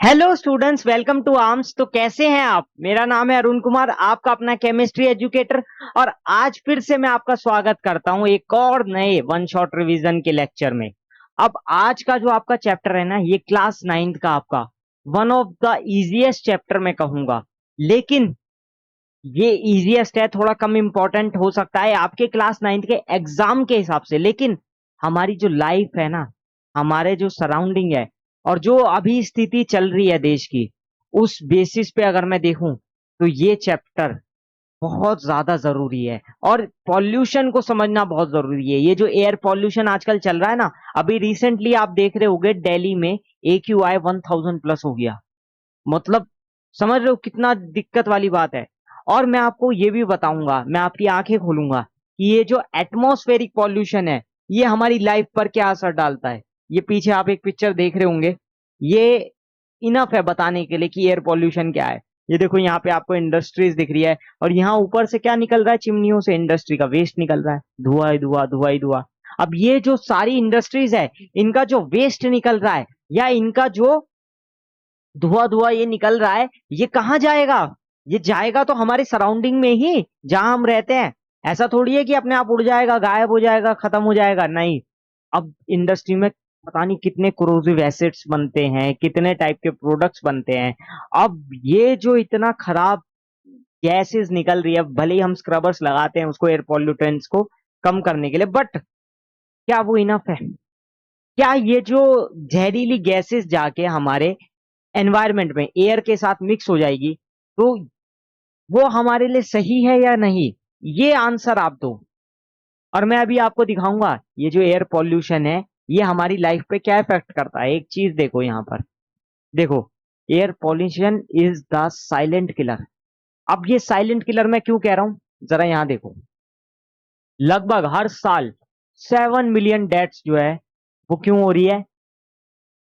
Hello students, welcome to arms. तो कैसे हैं आप? मेरा नाम है अरुण कुमार, आपका अपना केमिस्ट्री एजुकेटर। और आज फिर से मैं आपका स्वागत करता हूं एक और नए वन शॉट रिवीजन के लेक्चर में। अब आज का जो आपका चैप्टर है ना, ये क्लास नाइन्थ का आपका one of the easiest chapter मैं कहूंगा। लेकिन ये इजीएस्ट है, थोड़ा कम इंपॉर्टेंट हो सकता है आपके क्लास नाइन्थ के एग्जाम के हिसाब से। लेकिन हमारी जो लाइफ है ना, हमारे जो सराउंडिंग है और जो अभी स्थिति चल रही है देश की, उस बेसिस पे अगर मैं देखूं तो ये चैप्टर बहुत ज्यादा जरूरी है। और पॉल्यूशन को समझना बहुत जरूरी है। ये जो एयर पॉल्यूशन आजकल चल रहा है ना, अभी रिसेंटली आप देख रहे होंगे दिल्ली में AQI 1000 प्लस हो गया। मतलब समझ रहे हो कितना दिक्कत वाली बात है। और मैं आपको ये भी बताऊंगा, मैं आपकी आंखें खोलूंगा कि ये जो एटमॉस्फेरिक पॉल्यूशन है, ये हमारी लाइफ पर क्या असर डालता है। ये पीछे आप एक पिक्चर देख रहे होंगे, ये इनफ है बताने के लिए कि एयर पॉल्यूशन क्या है। ये देखो, यहाँ पे आपको इंडस्ट्रीज दिख रही है और यहाँ ऊपर से क्या निकल रहा है, चिमनियों से इंडस्ट्री का वेस्ट निकल रहा है, धुआं ही धुआं, धुआं ही धुआं। अब ये जो सारी इंडस्ट्रीज है, इनका जो वेस्ट निकल रहा है या इनका जो धुआं धुआं ये निकल रहा है, ये कहाँ जाएगा? ये जाएगा तो हमारे सराउंडिंग में ही, जहां हम रहते हैं। ऐसा थोड़ी है कि अपने आप उड़ जाएगा, गायब हो जाएगा, खत्म हो जाएगा, नहीं। अब इंडस्ट्री में पता नहीं कितने कोरोसिव एसिड्स बनते हैं, कितने टाइप के प्रोडक्ट्स बनते हैं। अब ये जो इतना खराब गैसेस निकल रही है, भले ही हम स्क्रबर्स लगाते हैं उसको, एयर पॉल्यूटेंट्स को कम करने के लिए, बट क्या वो इनफ है? क्या ये जो जहरीली गैसेस जाके हमारे एनवायरनमेंट में एयर के साथ मिक्स हो जाएगी, तो वो हमारे लिए सही है या नहीं? ये आंसर आप दो। और मैं अभी आपको दिखाऊंगा ये जो एयर पॉल्यूशन है, ये हमारी लाइफ पे क्या इफेक्ट करता है। एक चीज देखो यहाँ पर, देखो, air pollution is the silent killer. अब ये साइलेंट किलर मैं क्यों कह रहा हूं, जरा यहाँ देखो। लगभग हर साल 7 मिलियन डेथ्स जो है, वो क्यों हो रही है?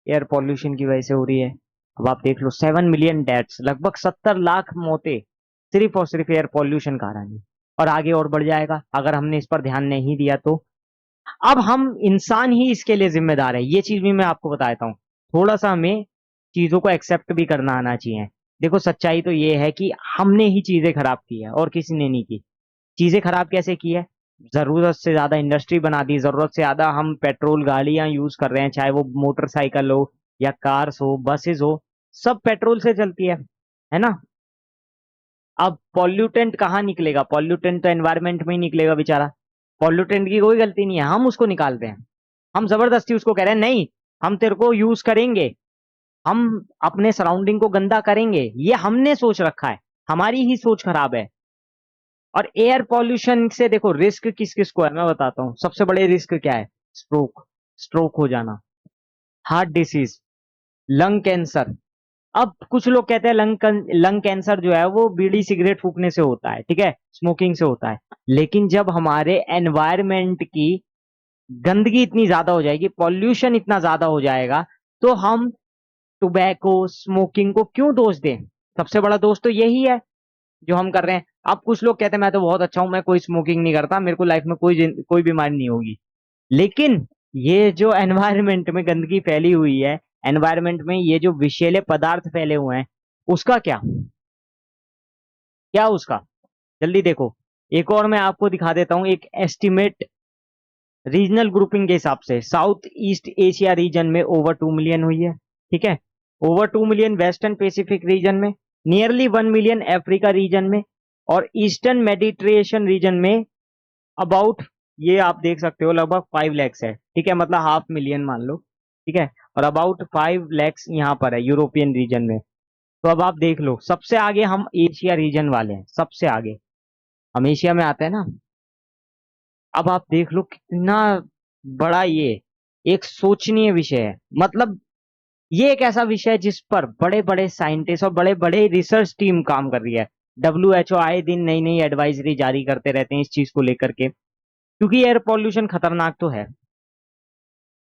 एयर पॉल्यूशन की वजह से हो रही है। अब आप देख लो, 7 मिलियन डेथ्स, लगभग 70 लाख मौतें सिर्फ और सिर्फ एयर पॉल्यूशन कारण है। और आगे और बढ़ जाएगा अगर हमने इस पर ध्यान नहीं दिया तो। अब हम इंसान ही इसके लिए जिम्मेदार है, ये चीज भी मैं आपको बताता हूँ। थोड़ा सा हमें चीजों को एक्सेप्ट भी करना आना चाहिए। देखो, सच्चाई तो ये है कि हमने ही चीजें खराब की है और किसी ने नहीं की। चीजें खराब कैसे की है? जरूरत से ज्यादा इंडस्ट्री बना दी, जरूरत से ज्यादा हम पेट्रोल गाड़ियां यूज कर रहे हैं, चाहे वो मोटरसाइकिल हो या कार्स हो, बसेस हो, सब पेट्रोल से चलती है ना। अब पॉल्यूटेंट कहाँ निकलेगा? पॉल्यूटेंट तो एनवायरमेंट में ही निकलेगा बेचारा। पॉल्यूटेंट की कोई गलती नहीं है, हम उसको निकालते हैं। हम जबरदस्ती उसको कह रहे हैं नहीं, हम तेरे को यूज करेंगे, हम अपने सराउंडिंग को गंदा करेंगे। ये हमने सोच रखा है, हमारी ही सोच खराब है। और एयर पॉल्यूशन से देखो, रिस्क किस किस को है मैं बताता हूँ। सबसे बड़े रिस्क क्या है? स्ट्रोक, स्ट्रोक हो जाना, हार्ट डिसीज, लंग कैंसर। अब कुछ लोग कहते हैं लंग कैंसर जो है वो बीड़ी सिगरेट फूकने से होता है, ठीक है, स्मोकिंग से होता है। लेकिन जब हमारे एनवायरमेंट की गंदगी इतनी ज्यादा हो जाएगी, पॉल्यूशन इतना ज्यादा हो जाएगा, तो हम टोबैको, स्मोकिंग को क्यों दोष दें? सबसे बड़ा दोष तो यही है जो हम कर रहे हैं। अब कुछ लोग कहते हैं मैं तो बहुत अच्छा हूं, मैं कोई स्मोकिंग नहीं करता, मेरे को लाइफ में कोई बीमारी नहीं होगी। लेकिन ये जो एनवायरनमेंट में गंदगी फैली हुई है, एनवायरनमेंट में ये जो विषैले पदार्थ फैले हुए हैं, उसका क्या, क्या उसका? जल्दी देखो। एक और मैं आपको दिखा देता हूं, एक एस्टिमेट रीजनल ग्रुपिंग के हिसाब से साउथ ईस्ट एशिया रीजन में ओवर 2 मिलियन हुई है, ठीक है। Over 2 million western Pacific region में, नियरली 1 मिलियन अफ्रीका रीजन में, और ईस्टर्न मेडिटेरेनियन रीजन में अबाउट, ये आप देख सकते हो, लगभग 5 लैक्स है, ठीक है, मतलब 500,000 मान लो, ठीक है। और अबाउट 5 लैक्स यहाँ पर है यूरोपियन रीजन में। तो अब आप देख लो, सबसे आगे हम एशिया रीजन वाले हैं, सबसे आगे हम एशिया में आते हैं ना। अब आप देख लो कितना बड़ा ये एक सोचनीय विषय है। मतलब ये एक ऐसा विषय है जिस पर बड़े बड़े साइंटिस्ट और बड़े बड़े रिसर्च टीम काम कर रही है। WHO आए दिन नई नई एडवाइजरी जारी करते रहते हैं इस चीज को लेकर के, क्योंकि एयर पॉल्यूशन खतरनाक तो है।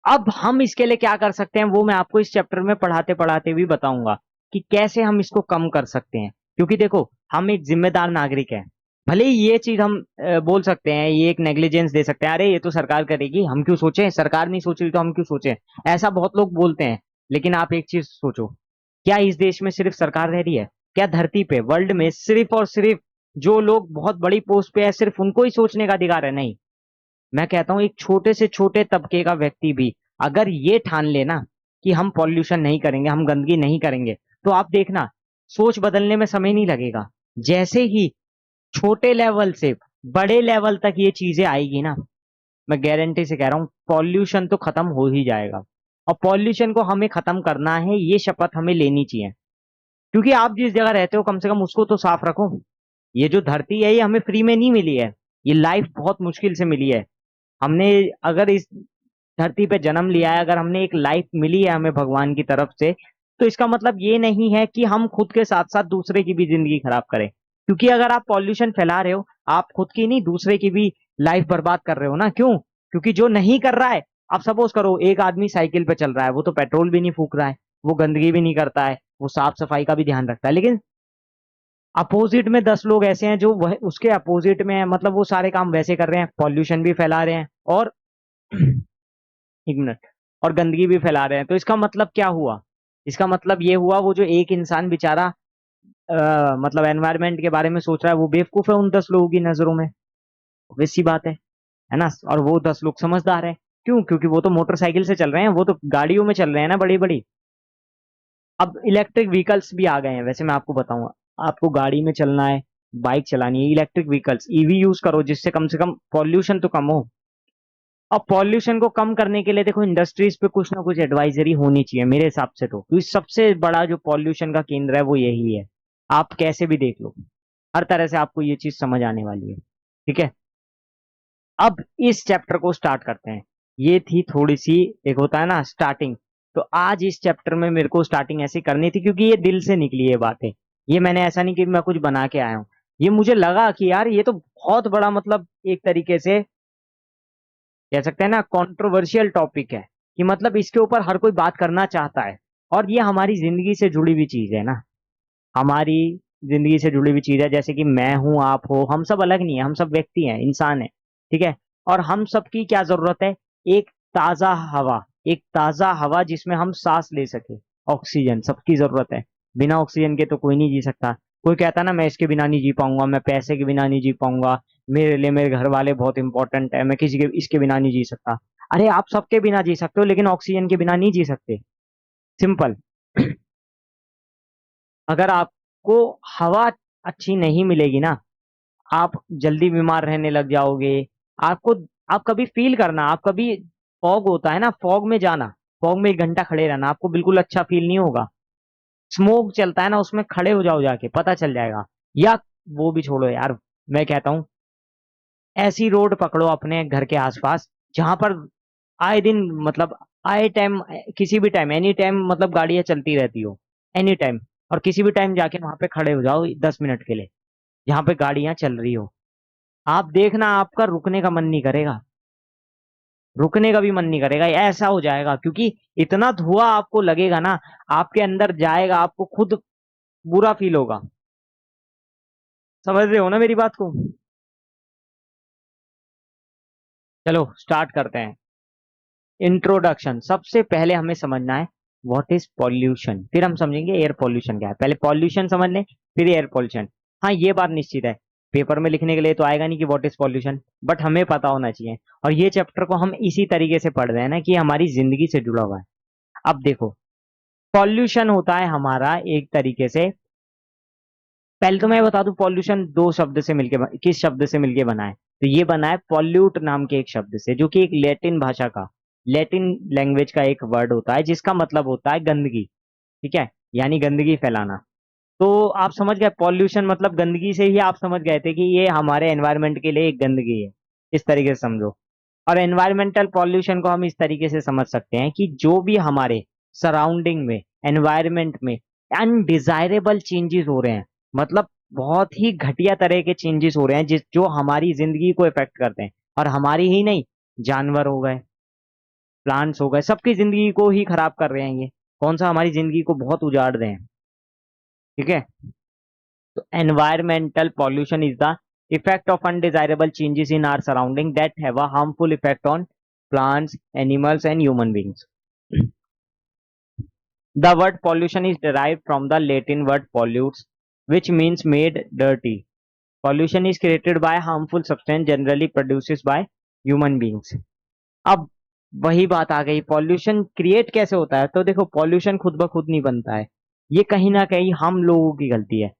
अब हम इसके लिए क्या कर सकते हैं, वो मैं आपको इस चैप्टर में पढ़ाते पढ़ाते भी बताऊंगा कि कैसे हम इसको कम कर सकते हैं। क्योंकि देखो, हम एक जिम्मेदार नागरिक हैं। भले ही ये चीज हम बोल सकते हैं, ये एक नेग्लिजेंस दे सकते हैं, अरे ये तो सरकार करेगी, हम क्यों सोचें, सरकार नहीं सोच रही तो हम क्यों सोचें, ऐसा बहुत लोग बोलते हैं। लेकिन आप एक चीज सोचो, क्या इस देश में सिर्फ सरकार रह रही है? क्या धरती पे वर्ल्ड में सिर्फ और सिर्फ जो लोग बहुत बड़ी पोस्ट पे है सिर्फ उनको ही सोचने का अधिकार है? नहीं। मैं कहता हूं एक छोटे से छोटे तबके का व्यक्ति भी अगर ये ठान लेना कि हम पॉल्यूशन नहीं करेंगे, हम गंदगी नहीं करेंगे, तो आप देखना सोच बदलने में समय नहीं लगेगा। जैसे ही छोटे लेवल से बड़े लेवल तक ये चीजें आएगी ना, मैं गारंटी से कह रहा हूं पॉल्यूशन तो खत्म हो ही जाएगा। और पॉल्यूशन को हमें खत्म करना है, ये शपथ हमें लेनी चाहिए। क्योंकि आप जिस जगह रहते हो कम से कम उसको तो साफ रखो। ये जो धरती है ये हमें फ्री में नहीं मिली है, ये लाइफ बहुत मुश्किल से मिली है। हमने अगर इस धरती पे जन्म लिया है, अगर हमने एक लाइफ मिली है हमें भगवान की तरफ से, तो इसका मतलब ये नहीं है कि हम खुद के साथ साथ दूसरे की भी जिंदगी खराब करें। क्योंकि अगर आप पॉल्यूशन फैला रहे हो, आप खुद की नहीं दूसरे की भी लाइफ बर्बाद कर रहे हो ना। क्यों? क्योंकि जो नहीं कर रहा है, आप सपोज करो एक आदमी साइकिल पे चल रहा है, वो तो पेट्रोल भी नहीं फूक रहा है, वो गंदगी भी नहीं करता है, वो साफ सफाई का भी ध्यान रखता है, लेकिन अपोजिट में 10 लोग ऐसे हैं जो वह उसके अपोजिट में है, मतलब वो सारे काम वैसे कर रहे हैं, पॉल्यूशन भी फैला रहे हैं और एक मिनट, और गंदगी भी फैला रहे हैं। तो इसका मतलब क्या हुआ? इसका मतलब ये हुआ वो जो एक इंसान बेचारा मतलब एनवायरनमेंट के बारे में सोच रहा है, वो बेवकूफ है उन 10 लोगों की नजरों में। वैसी बात है ना? और वो 10 लोग समझदार है। क्यों? क्योंकि वो तो मोटरसाइकिल से चल रहे हैं, वो तो गाड़ियों में चल रहे हैं ना, बड़ी बड़ी। अब इलेक्ट्रिक व्हीकल्स भी आ गए हैं, वैसे मैं आपको बताऊंगा। आपको गाड़ी में चलना है, बाइक चलानी है, इलेक्ट्रिक व्हीकल्स ईवी यूज करो, जिससे कम से कम पॉल्यूशन तो कम हो। और पॉल्यूशन को कम करने के लिए देखो इंडस्ट्रीज पे कुछ ना कुछ एडवाइजरी होनी चाहिए मेरे हिसाब से। तो क्योंकि सबसे बड़ा जो पॉल्यूशन का केंद्र है वो यही है। आप कैसे भी देख लो, हर तरह से आपको ये चीज समझ आने वाली है। ठीक है, अब इस चैप्टर को स्टार्ट करते हैं। ये थी थोड़ी सी, एक होता है ना स्टार्टिंग। तो आज इस चैप्टर में मेरे को स्टार्टिंग ऐसी करनी थी क्योंकि ये दिल से निकली है बातें। ये मैंने ऐसा नहीं कि मैं कुछ बना के आया हूँ। ये मुझे लगा कि यार ये तो बहुत बड़ा, मतलब एक तरीके से कह सकते हैं ना कंट्रोवर्शियल टॉपिक है, कि मतलब इसके ऊपर हर कोई बात करना चाहता है। और ये हमारी जिंदगी से जुड़ी हुई चीज है ना, हमारी जिंदगी से जुड़ी हुई चीज है। जैसे कि मैं हूं, आप हो, हम सब अलग नहीं है, हम सब व्यक्ति हैं, इंसान है। ठीक है, और हम सबकी क्या जरूरत है? एक ताजा हवा, एक ताजा हवा जिसमें हम सांस ले सके। ऑक्सीजन सबकी जरूरत है। बिना ऑक्सीजन के तो कोई नहीं जी सकता। कोई कहता ना मैं इसके बिना नहीं जी पाऊंगा, मैं पैसे के बिना नहीं जी पाऊंगा, मेरे लिए मेरे घर वाले बहुत इंपॉर्टेंट है, मैं किसी के इसके बिना नहीं जी सकता। अरे आप सबके बिना जी सकते हो, लेकिन ऑक्सीजन के बिना नहीं जी सकते। सिंपल। अगर आपको हवा अच्छी नहीं मिलेगी ना, आप जल्दी बीमार रहने लग जाओगे। आपको, आप कभी फील करना, आप कभी फॉग होता है ना, फॉग में जाना, फॉग में 1 घंटा खड़े रहना, आपको बिल्कुल अच्छा फील नहीं होगा। स्मोक चलता है ना, उसमें खड़े हो जाओ जाके, पता चल जाएगा। या वो भी छोड़ो यार, मैं कहता हूँ ऐसी रोड पकड़ो अपने घर के आसपास जहां पर आए दिन, मतलब आए टाइम, किसी भी टाइम, एनी टाइम, मतलब गाड़ियां चलती रहती हो, एनी टाइम। और किसी भी टाइम जाके वहां पे खड़े हो जाओ 10 मिनट के लिए, जहां पे गाड़ियां चल रही हो। आप देखना आपका रुकने का मन नहीं करेगा, रुकने का भी मन नहीं करेगा, ऐसा हो जाएगा। क्योंकि इतना धुआं आपको लगेगा ना, आपके अंदर जाएगा, आपको खुद बुरा फील होगा। समझ रहे हो ना मेरी बात को? चलो स्टार्ट करते हैं। इंट्रोडक्शन, सबसे पहले हमें समझना है व्हाट इज पॉल्यूशन, फिर हम समझेंगे एयर पॉल्यूशन क्या है। पहले पॉल्यूशन समझ लें, फिर एयर पॉल्यूशन। हाँ ये बात निश्चित है, पेपर में लिखने के लिए तो आएगा नहीं कि व्हाट इज पॉल्यूशन, बट हमें पता होना चाहिए। और ये चैप्टर को हम इसी तरीके से पढ़ रहे हैं ना कि हमारी जिंदगी से जुड़ा हुआ है। अब देखो, पॉल्यूशन होता है हमारा एक तरीके से, पहले तो मैं बता दूं पॉल्यूशन 2 शब्द से मिलके किस शब्द से मिलके बना है। तो ये बना है पॉल्यूट नाम के एक शब्द से, जो कि एक लैटिन भाषा का, लैटिन लैंग्वेज का एक वर्ड होता है जिसका मतलब होता है गंदगी। ठीक है, यानी गंदगी फैलाना। तो आप समझ गए, पॉल्यूशन मतलब गंदगी से ही आप समझ गए थे कि ये हमारे एनवायरनमेंट के लिए एक गंदगी है। इस तरीके से समझो। और एनवायरमेंटल पॉल्यूशन को हम इस तरीके से समझ सकते हैं कि जो भी हमारे सराउंडिंग में, एनवायरनमेंट में अनडिजायरेबल चेंजेस हो रहे हैं, मतलब बहुत ही घटिया तरह के चेंजेस हो रहे हैं जिस जो हमारी जिंदगी को इफेक्ट करते हैं। और हमारी ही नहीं, जानवर हो गए, प्लांट्स हो गए, सबकी जिंदगी को ही खराब कर रहे हैं ये। कौन सा हमारी जिंदगी को बहुत उजाड़ रहे हैं। ठीक है, तो environmental pollution is the effect of undesirable changes in our surrounding that have a harmful effect on plants, animals and human beings. The word pollution is derived from the Latin word pollutes, which means made dirty. Pollution is created by harmful substance generally produced by human beings. अब वही बात आ गई, pollution create कैसे होता है? तो देखो, pollution खुद ब खुद नहीं बनता है, ये कहीं ना कहीं हम लोगों की गलती है।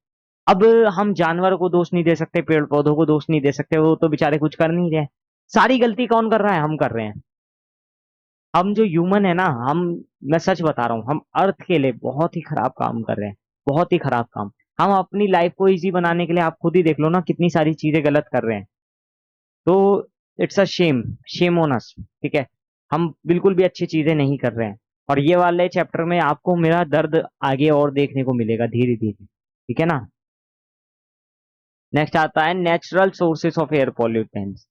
अब हम जानवर को दोष नहीं दे सकते, पेड़ पौधों को दोष नहीं दे सकते, वो तो बेचारे कुछ कर नहीं रहे। सारी गलती कौन कर रहा है? हम कर रहे हैं। हम जो ह्यूमन है ना, हम, मैं सच बता रहा हूँ, हम अर्थ के लिए बहुत ही खराब काम कर रहे हैं, बहुत ही खराब काम। हम अपनी लाइफ को इजी बनाने के लिए, आप खुद ही देख लो ना, कितनी सारी चीजें गलत कर रहे हैं। तो it's a shame, shame on us, ठीक है? हम बिल्कुल भी अच्छी चीजें नहीं कर रहे हैं। और ये वाले चैप्टर में आपको मेरा दर्द आगे और देखने को मिलेगा धीरे धीरे, ठीक है ना? नेक्स्ट आता है natural sources of air pollutants.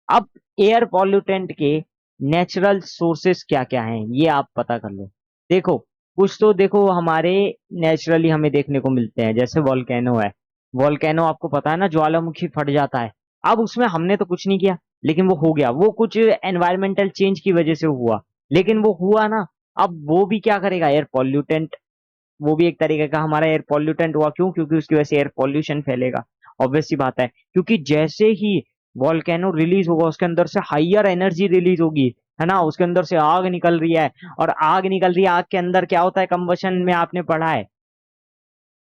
अब एयर पॉल्यूटेंट के नेचुरल सोर्सेस क्या क्या हैं, ये आप पता कर लो। देखो, कुछ तो देखो हमारे नेचुरली हमें देखने को मिलते हैं, जैसे वॉल्केनो है। वॉल्केनो आपको पता है ना, ज्वालामुखी फट जाता है। अब उसमें हमने तो कुछ नहीं किया, लेकिन वो हो गया, वो कुछ एनवायरमेंटल चेंज की वजह से हुआ, लेकिन वो हुआ ना। अब वो भी क्या करेगा? एयर पॉल्यूटेंट, वो भी एक तरीके का हमारा एयर पॉल्यूटेंट हुआ। क्यों? क्योंकि उसकी वजह से एयर पॉल्यूशन फैलेगा। ऑब्वियस सी बात है, क्योंकि जैसे ही वॉल्केनो रिलीज होगा, उसके अंदर से हाइयर एनर्जी रिलीज होगी, है ना? उसके अंदर से आग निकल रही है, और आग निकल रही है, आग के अंदर क्या होता है? कंबशन में आपने पढ़ा है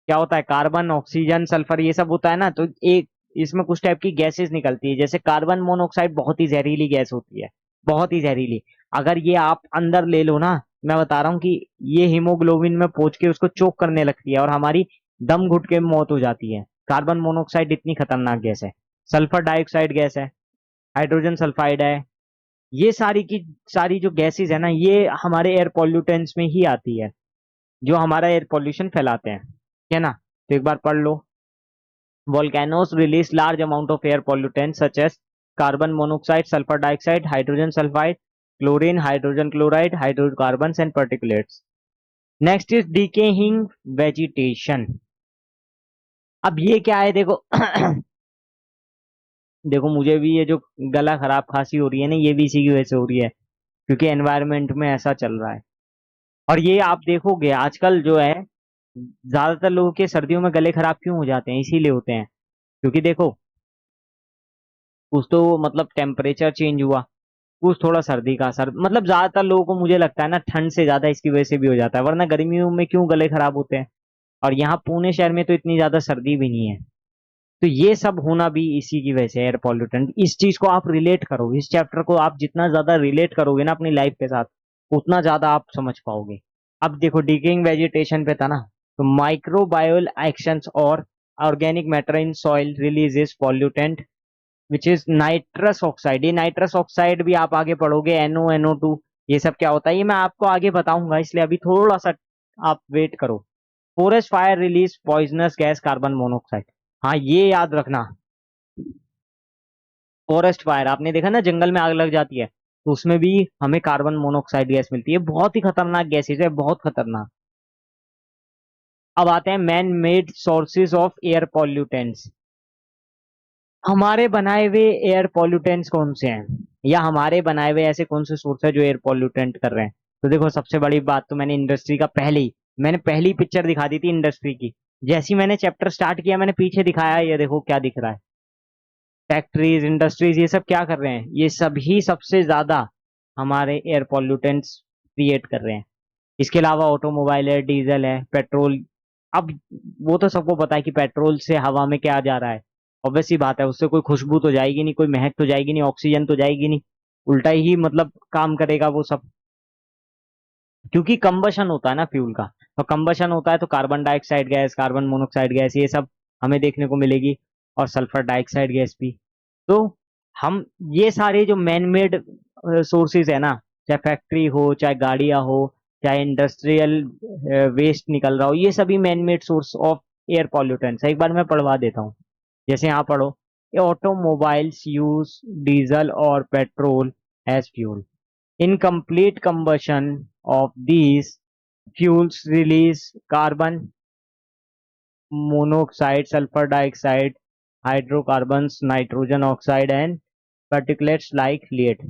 क्या होता है? कार्बन, ऑक्सीजन, सल्फर, ये सब होता है ना। तो एक इसमें कुछ टाइप की गैसेस निकलती है, जैसे कार्बन मोनोऑक्साइड बहुत ही जहरीली गैस होती है, बहुत ही जहरीली। अगर ये आप अंदर ले लो ना, मैं बता रहा हूँ कि ये हीमोग्लोबिन में पहुंच के उसको चोक करने लगती है, और हमारी दम घुट के मौत हो जाती है। कार्बन मोनोऑक्साइड इतनी खतरनाक गैस है। सल्फर डाइऑक्साइड गैस है, हाइड्रोजन सल्फाइड है। ये सारी की सारी जो गैसेस है ना, ये हमारे एयर पॉल्यूटेंट्स में ही आती है, जो हमारा एयर पॉल्यूशन फैलाते हैं, ठीक है ना? तो एक बार पढ़ लो। Volcanoes release large amount of air pollutants such as carbon monoxide, sulfur dioxide, hydrogen sulfide, chlorine, hydrogen chloride, hydrocarbons and particulates. Next is decaying vegetation. अब ये क्या है? देखो देखो, मुझे भी ये जो गला खराब खांसी हो रही है ना, ये भी इसी की वजह से हो रही है, क्योंकि एनवायरनमेंट में ऐसा चल रहा है। और ये आप देखोगे आजकल जो है, ज्यादातर लोगों के सर्दियों में गले खराब क्यों हो जाते हैं? इसीलिए होते हैं, क्योंकि देखो, कुछ तो मतलब टेम्परेचर चेंज हुआ, कुछ थोड़ा सर्दी का असर, मतलब ज्यादातर लोगों को मुझे लगता है ना, ठंड से ज्यादा इसकी वजह से भी हो जाता है, वरना गर्मियों में क्यों गले खराब होते हैं? और यहाँ पुणे शहर में तो इतनी ज्यादा सर्दी भी नहीं है। तो ये सब होना भी इसी की वजह से, एयर पॉल्यूटेंट। इस चीज को आप रिलेट करो, इस चैप्टर को आप जितना ज्यादा रिलेट करोगे ना अपनी लाइफ के साथ, उतना ज्यादा आप समझ पाओगे। अब देखो, डिकेइंग वेजिटेशन पे था ना, तो माइक्रोबायोल एक्शंस और organic matter in soil releases pollutant which is nitrous oxide. ये नाइट्रस ऑक्साइड भी आप आगे पढ़ोगे, NO2, ये सब क्या होता है ये मैं आपको आगे बताऊंगा, इसलिए अभी थोड़ा सा आप वेट करो। Forest fire release poisonous gas carbon monoxide. हाँ, ये याद रखना। फॉरेस्ट फायर आपने देखा ना, जंगल में आग लग जाती है, तो उसमें भी हमें कार्बन मोनोऑक्साइड गैस मिलती है, बहुत ही खतरनाक गैसेज है, बहुत खतरनाक। अब आते हैं man made sources of air pollutants. हमारे बनाए हुए एयर पॉल्यूटेंट्स कौन से हैं, या हमारे बनाए हुए ऐसे कौन से सोर्स है जो एयर पॉल्यूटेंट कर रहे हैं? तो देखो, सबसे बड़ी बात तो मैंने इंडस्ट्री का मैंने पहली पिक्चर दिखा दी थी इंडस्ट्री की। जैसी मैंने चैप्टर स्टार्ट किया, मैंने पीछे दिखाया, ये देखो क्या दिख रहा है। फैक्ट्रीज, इंडस्ट्रीज, ये सब क्या कर रहे हैं? ये सभी सबसे ज्यादा हमारे एयर पॉल्यूटेंट्स क्रिएट कर रहे हैं। इसके अलावा ऑटोमोबाइल है, डीजल है, पेट्रोल। अब वो तो सबको पता है कि पेट्रोल से हवा में क्या जा रहा है। ऑब्वियस सी बात है, उससे कोई खुशबू तो जाएगी नहीं, कोई महक तो जाएगी नहीं, ऑक्सीजन तो जाएगी नहीं, उल्टा ही मतलब काम करेगा वो सब। क्योंकि कंबशन होता है ना फ्यूल का, तो कंबशन होता है तो carbon dioxide gas, carbon monoxide gas, ये सब हमें देखने को मिलेगी, और सल्फर डाइऑक्साइड गैस भी। तो हम, ये सारे जो मैन मेड सोर्सेज है ना, चाहे फैक्ट्री हो, चाहे गाड़ियां हो, चाहे इंडस्ट्रियल वेस्ट निकल रहा हो, ये सभी man made source of air pollutants है। एक बार मैं पढ़वा देता हूँ, जैसे यहाँ पढ़ो, ऑटोमोबाइल्स यूज डीजल और petrol as fuel. Incomplete combustion of these fuels release carbon monoxide, sulfur dioxide, hydrocarbons, nitrogen oxide, and particulates like lead.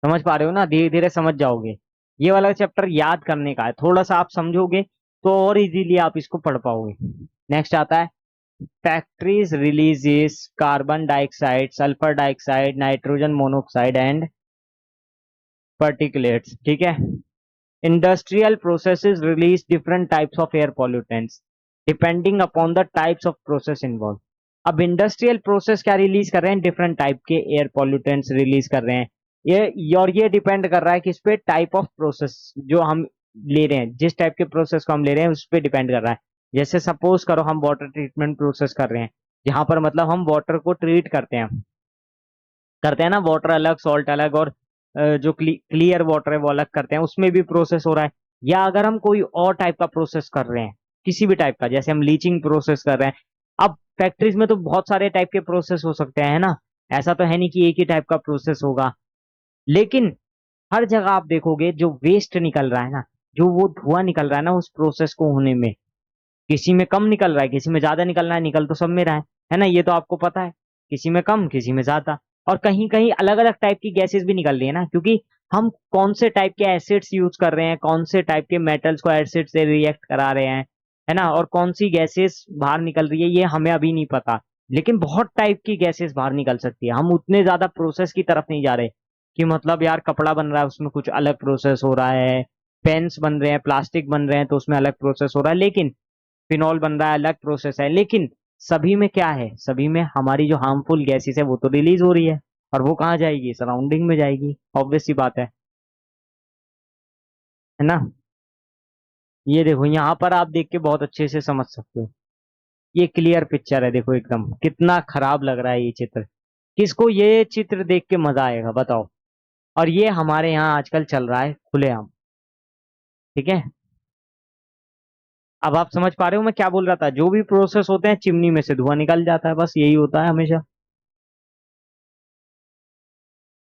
समझ पा रहे हो ना? धीरे धीरे समझ जाओगे। ये वाला चैप्टर याद करने का है, थोड़ा सा आप समझोगे तो और इजीली आप इसको पढ़ पाओगे। नेक्स्ट आता है factories releases carbon dioxide, sulphur dioxide, nitrogen monoxide and particulates. ठीक है। Industrial processes release different types of air pollutants depending upon the types of process involve. अब इंडस्ट्रियल प्रोसेस क्या रिलीज कर रहे हैं, डिफरेंट टाइप के एयर पॉल्यूटेंट्स रिलीज कर रहे हैं। ये डिपेंड कर रहा है किस पे, टाइप ऑफ प्रोसेस जो हम ले रहे हैं, जिस टाइप के प्रोसेस को हम ले रहे हैं उस पे डिपेंड कर रहा है। जैसे सपोज करो हम वाटर ट्रीटमेंट प्रोसेस कर रहे हैं, जहां पर मतलब हम वाटर को ट्रीट करते हैं ना, वाटर अलग सॉल्ट अलग, और जो क्लियर वाटर है वो अलग करते हैं, उसमें भी प्रोसेस हो रहा है। या अगर हम कोई और टाइप का प्रोसेस कर रहे हैं, किसी भी टाइप का, जैसे हम लीचिंग प्रोसेस कर रहे हैं। अब फैक्ट्रीज में तो बहुत सारे टाइप के प्रोसेस हो सकते हैं, है ना, ऐसा तो है नहीं कि एक ही टाइप का प्रोसेस होगा। लेकिन हर जगह आप देखोगे जो वेस्ट निकल रहा है ना, जो वो धुआं निकल रहा है ना उस प्रोसेस को होने में, किसी में कम निकल रहा है, किसी में ज्यादा निकल रहा है, निकल तो सब में रहा है ना, ये तो आपको पता है। किसी में कम, किसी में ज्यादा, और कहीं कहीं अलग अलग टाइप की गैसेस भी निकल रही है ना, क्योंकि हम कौन से टाइप के एसिड्स यूज कर रहे हैं, कौन से टाइप के मेटल्स को एसिड से रिएक्ट करा रहे हैं, है ना, और कौन सी गैसेस बाहर निकल रही है ये हमें अभी नहीं पता। लेकिन बहुत टाइप की गैसेस बाहर निकल सकती है। हम उतने ज्यादा प्रोसेस की तरफ नहीं जा रहे कि मतलब यार कपड़ा बन रहा है उसमें कुछ अलग प्रोसेस हो रहा है, पेन्स बन रहे हैं, प्लास्टिक बन रहे हैं तो उसमें अलग प्रोसेस हो रहा है, लेकिन फिनॉल बन रहा है अलग प्रोसेस है। लेकिन सभी में क्या है, सभी में हमारी जो हार्मफुल गैसेस है वो तो रिलीज हो रही है, और वो कहाँ जाएगी, सराउंडिंग में जाएगी, ऑब्वियस सी बात है ना। ये देखो यहाँ पर आप देख के बहुत अच्छे से समझ सकते हो, ये क्लियर पिक्चर है, देखो एकदम कितना खराब लग रहा है ये चित्र। किसको ये चित्र देख के मजा आएगा बताओ। और ये हमारे यहाँ आजकल चल रहा है खुलेआम। ठीक है। अब आप समझ पा रहे हो मैं क्या बोल रहा था, जो भी प्रोसेस होते हैं चिमनी में से धुआं निकल जाता है, बस यही होता है हमेशा।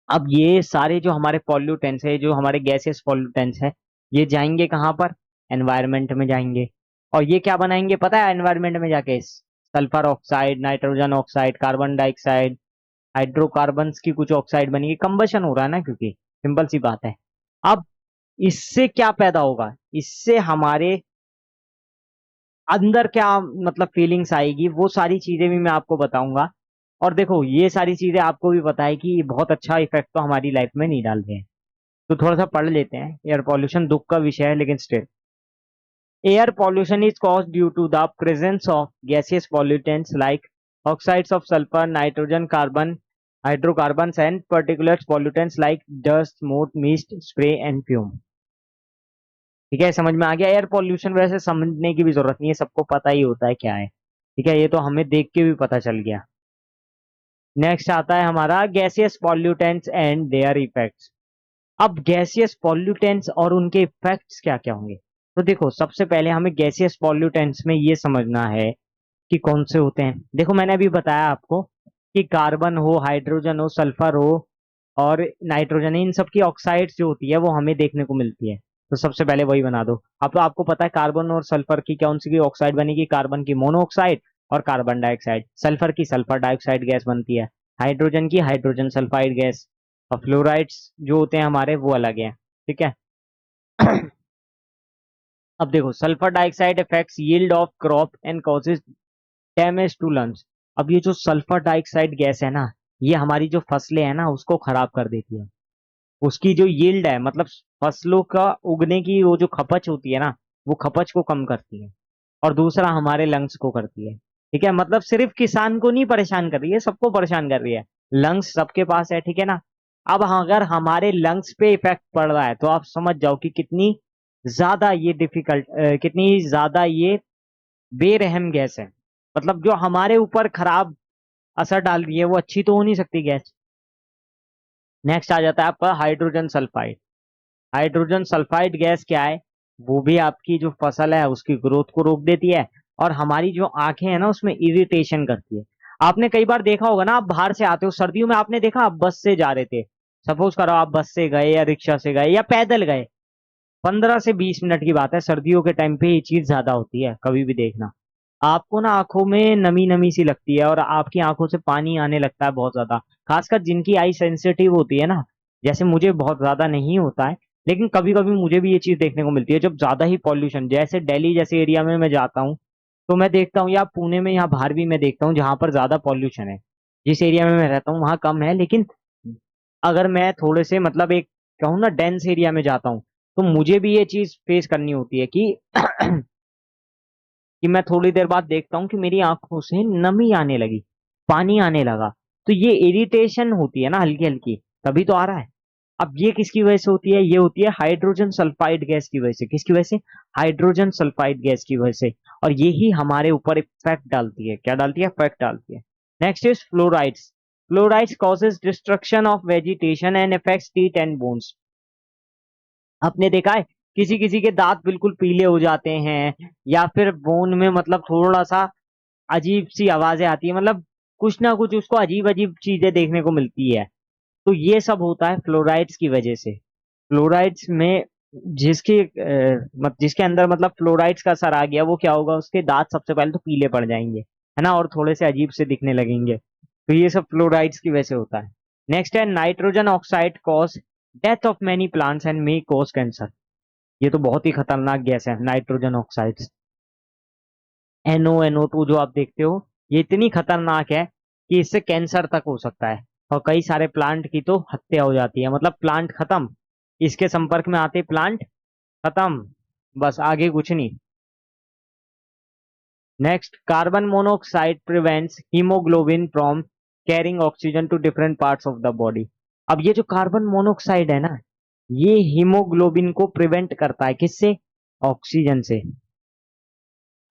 अब ये सारे जो हमारे पॉल्यूटेंट्स है, जो हमारे गैसेस पॉल्यूटेंट्स है, ये जाएंगे कहाँ पर, एनवायरनमेंट में जाएंगे। और ये क्या बनाएंगे पता है एनवायरनमेंट में जाके, sulphur oxide, nitrogen oxide, carbon dioxide, hydrocarbons की कुछ ऑक्साइड बनेगी, कंबशन हो रहा है ना, क्योंकि सिंपल सी बात है। अब इससे क्या पैदा होगा, इससे हमारे अंदर क्या मतलब फीलिंग्स आएगी, वो सारी चीजें भी मैं आपको बताऊंगा। और देखो ये सारी चीजें आपको भी पता है कि ये बहुत अच्छा इफेक्ट तो हमारी लाइफ में नहीं डाल रहे हैं। तो थोड़ा सा पढ़ लेते हैं। एयर पॉल्यूशन दुख का विषय है, लेकिन still air pollution is caused due to the presence of gaseous pollutants like oxides of sulphur, nitrogen, carbon, hydrocarbons and particular pollutants like dust, smoke, mist, spray and fume. ठीक है, समझ में आ गया। एयर पॉल्यूशन वैसे समझने की भी जरूरत नहीं है, सबको पता ही होता है क्या है। ठीक है, ये तो हमें देख के भी पता चल गया। नेक्स्ट आता है हमारा gaseous pollutants and there effects. अब गैसियस पॉल्यूटेंट्स और उनके इफेक्ट्स क्या क्या होंगे। तो देखो सबसे पहले हमें गैसियस पॉल्यूटेंट्स में ये समझना है कि कौन से होते हैं। देखो मैंने अभी बताया आपको कि कार्बन हो, हाइड्रोजन हो, सल्फर हो और नाइट्रोजन, इन सब की ऑक्साइड्स जो होती है वो हमें देखने को मिलती है। तो सबसे पहले वही बना दो। अब तो आपको पता है कार्बन और सल्फर की कौन सी की ऑक्साइड बनेगी, कार्बन की मोनोऑक्साइड और कार्बन डाइऑक्साइड, सल्फर की सल्फर डाइऑक्साइड गैस बनती है, हाइड्रोजन की हाइड्रोजन सल्फाइड गैस, और फ्लोराइड्स जो होते हैं हमारे वो अलग है। ठीक है। अब देखो sulphur dioxide affects yield of crop and causes damage to lungs. अब ये जो सल्फर डाइऑक्साइड गैस है ना, ये हमारी जो फसलें हैं ना उसको खराब कर देती है। उसकी जो यील्ड है मतलब फसलों का उगने की वो जो खपच होती है ना, वो खपच को कम करती है। और दूसरा हमारे लंग्स को करती है। ठीक है, मतलब सिर्फ किसान को नहीं परेशान कर रही है, सबको परेशान कर रही है। लंग्स सबके पास है, ठीक है ना। अब अगर हमारे लंग्स पे इफेक्ट पड़ रहा है तो आप समझ जाओ कि कितनी ज्यादा ये डिफिकल्ट, कितनी ज्यादा ये बेरहम गैस है। मतलब जो हमारे ऊपर खराब असर डाल रही है वो अच्छी तो हो नहीं सकती गैस। नेक्स्ट आ जाता है आपका hydrogen sulphide. Hydrogen sulphide gas क्या है, वो भी आपकी जो फसल है उसकी ग्रोथ को रोक देती है, और हमारी जो आंखें हैं ना उसमें इरिटेशन करती है। आपने कई बार देखा होगा ना, आप बाहर से आते हो सर्दियों में, आपने देखा आप बस से जा रहे थे, सपोज करो आप बस से गए या रिक्शा से गए या पैदल गए, 15 से 20 मिनट की बात है, सर्दियों के टाइम पे ये चीज ज्यादा होती है, कभी भी देखना आपको ना आंखों में नमी नमी सी लगती है और आपकी आंखों से पानी आने लगता है बहुत ज्यादा। खासकर जिनकी आई सेंसिटिव होती है ना, जैसे मुझे बहुत ज्यादा नहीं होता है, लेकिन कभी कभी मुझे भी ये चीज देखने को मिलती है, जब ज्यादा ही पॉल्यूशन, जैसे दिल्ली जैसे एरिया में मैं जाता हूँ तो मैं देखता हूँ, या पुणे में, या बाहर भी मैं देखता हूँ जहां पर ज्यादा पॉल्यूशन है। जिस एरिया में मैं रहता हूँ वहां कम है, लेकिन अगर मैं थोड़े से मतलब एक कहूँ ना डेंस एरिया में जाता हूँ, तो मुझे भी ये चीज फेस करनी होती है कि कि मैं थोड़ी देर बाद देखता हूँ कि मेरी आंखों से नमी आने लगी, पानी आने लगा। तो ये इरिटेशन होती है ना हल्की हल्की, तभी तो आ रहा है। अब ये किसकी वजह से होती है? ये होती है हाइड्रोजन सल्फाइड गैस की वजह से। किसकी वजह से? हाइड्रोजन सल्फाइड गैस की वजह से। और यही हमारे ऊपर इफेक्ट डालती है। क्या डालती है? इफेक्ट डालती है। Next is fluorides. Fluorides causes destruction of vegetation and effects teeth and bones. आपने देखा है किसी किसी के दांत बिल्कुल पीले हो जाते हैं, या फिर बोन में मतलब थोड़ा सा अजीब सी आवाजें आती है, मतलब कुछ ना कुछ उसको अजीब अजीब चीजें देखने को मिलती है। तो ये सब होता है फ्लोराइड्स की वजह से। फ्लोराइड्स में जिसके अंदर मतलब फ्लोराइड्स का असर आ गया, वो क्या होगा, उसके दांत सबसे पहले तो पीले पड़ जाएंगे, है ना, और थोड़े से अजीब से दिखने लगेंगे। तो ये सब फ्लोराइड्स की वजह से होता है। नेक्स्ट है nitrogen oxide cause death of many plants and may cause cancer. ये तो बहुत ही खतरनाक गैस है नाइट्रोजन ऑक्साइड्स। NO2 जो आप देखते हो, ये इतनी खतरनाक है कि इससे कैंसर तक हो सकता है। और कई सारे प्लांट की तो हत्या हो जाती है, मतलब प्लांट खत्म, इसके संपर्क में आते प्लांट खत्म, बस आगे कुछ नहीं। Next, carbon monoxide prevents haemoglobin from carrying oxygen to different parts of the body. अब ये जो कार्बन मोनोऑक्साइड है ना, ये हीमोग्लोबिन को प्रिवेंट करता है, किससे? ऑक्सीजन से।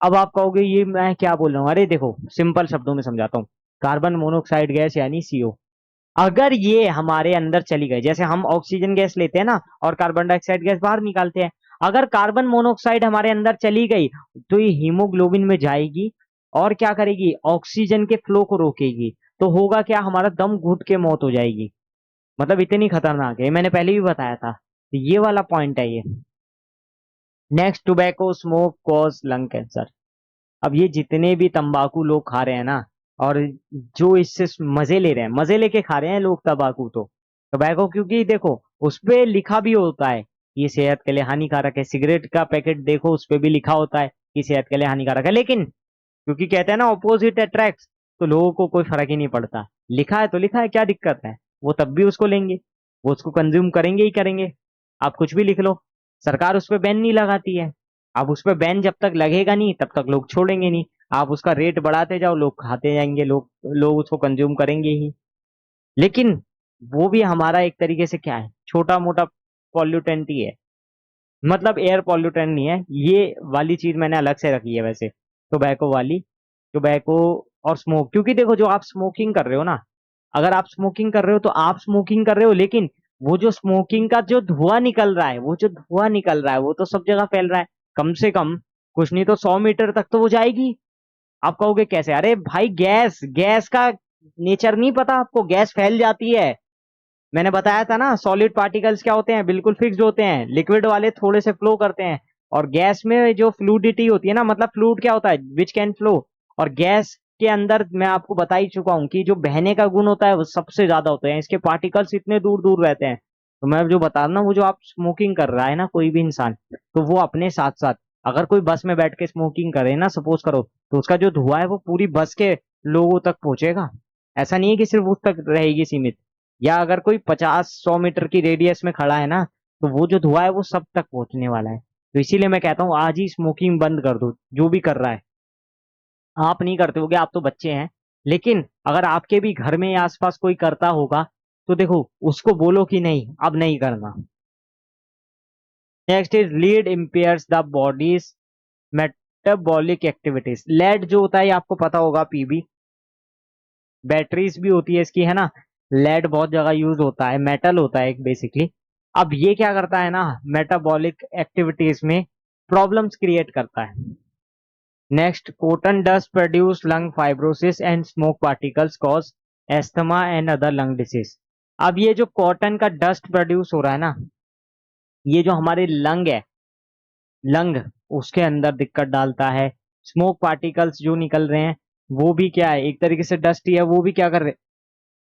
अब आप कहोगे ये मैं क्या बोल रहा हूँ, अरे देखो सिंपल शब्दों में समझाता हूँ। कार्बन मोनोऑक्साइड गैस यानी CO, अगर ये हमारे अंदर चली गई, जैसे हम ऑक्सीजन गैस लेते हैं ना और कार्बन डाइऑक्साइड गैस बाहर निकालते हैं, अगर कार्बन मोनोऑक्साइड हमारे अंदर चली गई तो ये हीमोग्लोबिन में जाएगी और क्या करेगी? ऑक्सीजन के फ्लो को रोकेगी। तो होगा क्या? हमारा दम घुट के मौत हो जाएगी। मतलब इतनी खतरनाक है, मैंने पहले भी बताया था। तो ये वाला पॉइंट है ये। Next, tobacco smoke cause lung cancer. अब ये जितने भी तंबाकू लोग खा रहे हैं ना, और जो इससे मजे ले रहे हैं, मजे लेके खा रहे हैं लोग तंबाकू, तो टोबैको, क्योंकि देखो उस पे लिखा भी होता है ये सेहत के लिए हानिकारक है। सिगरेट का पैकेट देखो, उस पे भी लिखा होता है कि सेहत के लिए हानिकारक है, लेकिन क्योंकि कहते हैं ना ऑपोजिट अट्रैक्ट्स, तो लोगों को कोई फर्क ही नहीं पड़ता। लिखा है तो लिखा है, क्या दिक्कत है? वो तब भी उसको लेंगे, वो उसको कंज्यूम करेंगे ही करेंगे। आप कुछ भी लिख लो, सरकार उस पर बैन नहीं लगाती है। अब उस पर बैन जब तक लगेगा नहीं तब तक लोग छोड़ेंगे नहीं। आप उसका रेट बढ़ाते जाओ, लोग खाते जाएंगे, लोग लोग उसको कंज्यूम करेंगे ही। लेकिन वो भी हमारा एक तरीके से क्या है, छोटा मोटा पॉल्यूटेंट ही है। मतलब एयर पॉल्यूटेंट नहीं है, ये वाली चीज मैंने अलग से रखी है वैसे, टोबैको वाली। टोबैको और स्मोक, क्योंकि देखो जो आप स्मोकिंग कर रहे हो ना, अगर आप स्मोकिंग कर रहे हो तो आप स्मोकिंग कर रहे हो, लेकिन वो जो स्मोकिंग का जो धुआं निकल रहा है, वो जो धुआं निकल रहा है वो तो सब जगह फैल रहा है। कम से कम कुछ नहीं तो 100 मीटर तक तो वो जाएगी। आप कहोगे कैसे? अरे भाई गैस, गैस का नेचर नहीं पता आपको? गैस फैल जाती है। मैंने बताया था ना, सॉलिड पार्टिकल्स क्या होते हैं? बिल्कुल फिक्स्ड होते हैं, लिक्विड वाले थोड़े से फ्लो करते हैं। और गैस में जो फ्लूडिटी होती है ना, मतलब फ्लूइड क्या होता है? Which can flow. और गैस के अंदर मैं आपको बता ही चुका हूं कि जो बहने का गुण होता है वो सबसे ज्यादा होता है, इसके पार्टिकल्स इतने दूर दूर रहते हैं। तो मैं जो बता रहा हूं ना, वो जो आप स्मोकिंग कर रहा है ना कोई भी इंसान, तो वो अपने साथ साथ, अगर कोई बस में बैठ के स्मोकिंग करे ना सपोज करो, तो उसका जो धुआं है वो पूरी बस के लोगों तक पहुंचेगा। ऐसा नहीं है कि सिर्फ उस तक रहेगी सीमित। या अगर कोई 50-100 मीटर की रेडियस में खड़ा है ना, तो वो जो धुआं है वो सब तक पहुंचने वाला है। तो इसीलिए मैं कहता हूँ आज ही स्मोकिंग बंद कर दो, जो भी कर रहा है। आप नहीं करते होगे, आप तो बच्चे हैं, लेकिन अगर आपके भी घर में या आसपास कोई करता होगा, तो देखो उसको बोलो कि नहीं, अब नहीं करना। Next is lead impairs the body's metabolic activities. Lead जो होता है ये आपको पता होगा, PB, बैटरीज भी होती है इसकी, है ना। लेड बहुत जगह यूज होता है, मेटल होता है एक बेसिकली। अब ये क्या करता है ना, मेटाबॉलिक एक्टिविटीज में प्रॉब्लम्स क्रिएट करता है। Next, cotton dust produce lung fibrosis and smoke particles cause asthma and other lung disease. अब ये जो कॉटन का डस्ट प्रोड्यूस हो रहा है ना, ये जो हमारे लंग है, लंग, उसके अंदर दिक्कत डालता है। स्मोक पार्टिकल्स जो निकल रहे हैं, वो भी क्या है, एक तरीके से डस्ट ही है, वो भी क्या कर रहे हैं,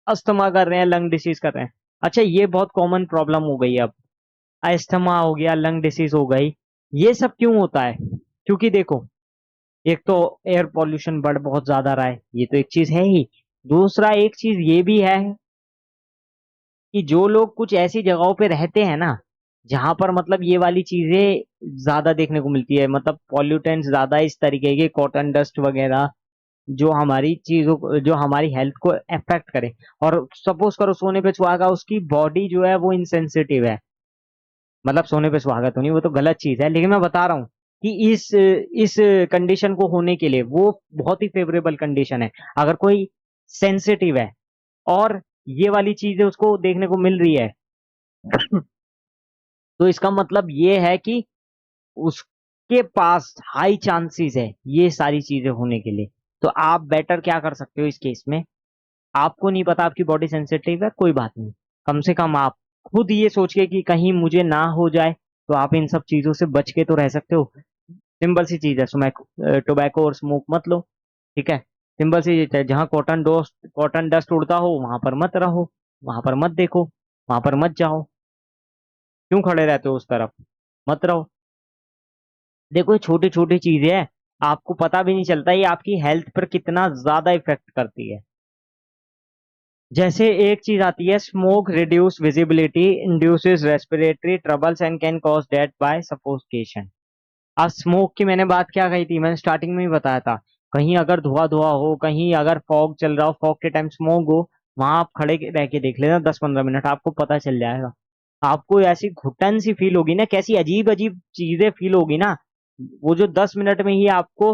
अस्थमा कर रहे हैं, लंग डिसीज कर रहे हैं। अच्छा, ये बहुत कॉमन प्रॉब्लम हो गई है अब। अस्थमा हो गया, लंग डिसीज हो गई। ये सब क्यों होता है? क्योंकि देखो, एक तो एयर पॉल्यूशन बढ़ बहुत ज्यादा रहा है, ये तो एक चीज है ही। दूसरा एक चीज ये भी है कि जो लोग कुछ ऐसी जगहों पे रहते हैं ना, जहां पर मतलब ये वाली चीजें ज्यादा देखने को मिलती है, मतलब पॉल्यूटेंट्स ज्यादा इस तरीके के, कॉटन डस्ट वगैरह, जो हमारी चीजों को, जो हमारी हेल्थ को अफेक्ट करे। और सपोज करो सोने पे सुहागा, उसकी बॉडी जो है वो इंसेंसिटिव है, मतलब सोने पे सुहागा तो नहीं, वो तो गलत चीज है, लेकिन मैं बता रहा हूँ कि इस कंडीशन को होने के लिए वो बहुत ही फेवरेबल कंडीशन है। अगर कोई सेंसिटिव है और ये वाली चीजें उसको देखने को मिल रही है, तो इसका मतलब ये है कि उसके पास हाई चांसेस है ये सारी चीजें होने के लिए। तो आप बेटर क्या कर सकते हो इस केस में? आपको नहीं पता आपकी बॉडी सेंसिटिव है, कोई बात नहीं, कम से कम आप खुद ये सोच के कि कहीं मुझे ना हो जाए, तो आप इन सब चीजों से बच के तो रह सकते हो। सिंपल सी चीज है, टोबैको और स्मोक मत लो, ठीक है। सिंपल सी चीज है, जहाँ कॉटन डस्ट उड़ता हो वहां पर मत रहो, वहां पर मत देखो, वहां पर मत जाओ। क्यों खड़े रहते हो उस तरफ? मत रहो। देखो ये छोटी छोटी चीजें हैं, आपको पता भी नहीं चलता ये आपकी हेल्थ पर कितना ज्यादा इफेक्ट करती है। जैसे एक चीज आती है, smoke reduce visibility, induces respiratory troubles and can cause death by suffocation. आज स्मोक की मैंने बात क्या कही थी? मैंने स्टार्टिंग में ही बताया था, कहीं अगर धुआं धुआं हो, कहीं अगर फॉग चल रहा हो, फॉग के टाइम स्मोक हो, वहां आप खड़े रह के देख लेना 10-15 मिनट, आपको पता चल जाएगा। आपको ऐसी घुटन सी फील होगी ना, कैसी अजीब अजीब चीजें फील होगी ना, वो जो 10 मिनट में ही आपको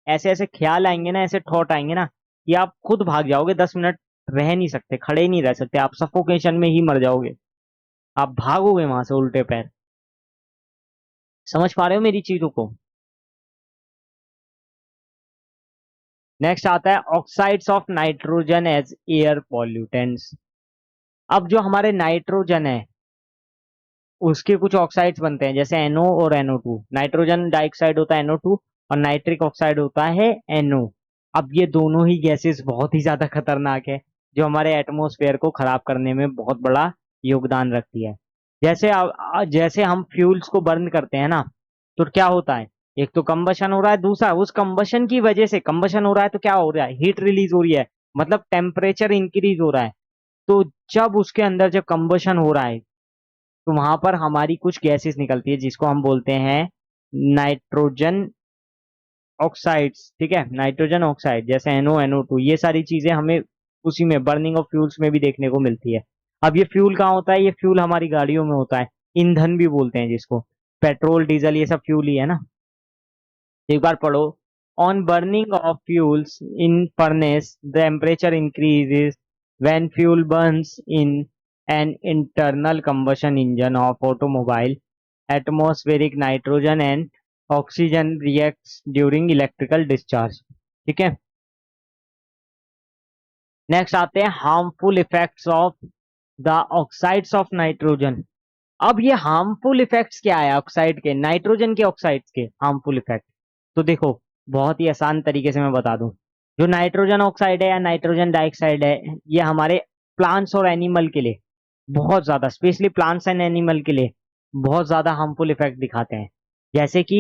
ऐसे ऐसे ख्याल आएंगे ना, ऐसे थॉट आएंगे ना, कि आप खुद भाग जाओगे, 10 मिनट रह नहीं सकते, खड़े नहीं रह सकते, आप सफोकेशन में ही मर जाओगे, आप भागोगे वहां से उल्टे पैर। समझ पा रहे हो मेरी चीजों को? नेक्स्ट आता है oxides of nitrogen as air pollutants. अब जो हमारे नाइट्रोजन है उसके कुछ ऑक्साइड्स बनते हैं, जैसे NO और NO2। नाइट्रोजन डाइऑक्साइड होता है NO2, और नाइट्रिक ऑक्साइड होता है NO। अब ये दोनों ही गैसेस बहुत ही ज्यादा खतरनाक है, जो हमारे एटमॉस्फेयर को खराब करने में बहुत बड़ा योगदान रखती है। जैसे हम फ्यूल्स को बर्न करते हैं ना, तो क्या होता है? एक तो कंबशन हो रहा है, दूसरा उस कंबशन की वजह से, कंबशन हो रहा है तो क्या हो रहा है? हीट रिलीज हो रही है, मतलब टेम्परेचर इंक्रीज हो रहा है। तो जब उसके अंदर जब कंबशन हो रहा है, तो वहां पर हमारी कुछ गैसेस निकलती है, जिसको हम बोलते हैं नाइट्रोजन ऑक्साइड्स, ठीक है, नाइट्रोजन ऑक्साइड, जैसे NO NO2, ये सारी चीजें हमें उसी में बर्निंग ऑफ फ्यूल्स में भी देखने को मिलती है। अब ये फ्यूल कहाँ होता है? ये फ्यूल हमारी गाड़ियों में होता है, ईंधन भी बोलते हैं जिसको, पेट्रोल डीजल ये सब फ्यूल ही है ना। एक बार पढ़ो, on burning of fuels in furnace the temperature increases when fuel Burns in an internal combustion engine of automobile, atmospheric nitrogen and oxygen reacts during electrical discharge, ठीक है। नेक्स्ट आते हैं harmful effects of the oxides of nitrogen. अब ये harmful effects क्या है oxide के, nitrogen के ऑक्साइड्स के हार्मफुल इफेक्ट? तो देखो, बहुत ही आसान तरीके से मैं बता दूं, जो नाइट्रोजन ऑक्साइड है या नाइट्रोजन डाइऑक्साइड है, ये हमारे प्लांट्स और एनिमल के लिए बहुत ज्यादा, स्पेशली प्लांट्स एंड एनिमल के लिए बहुत ज्यादा हार्मफुल इफेक्ट दिखाते हैं। जैसे कि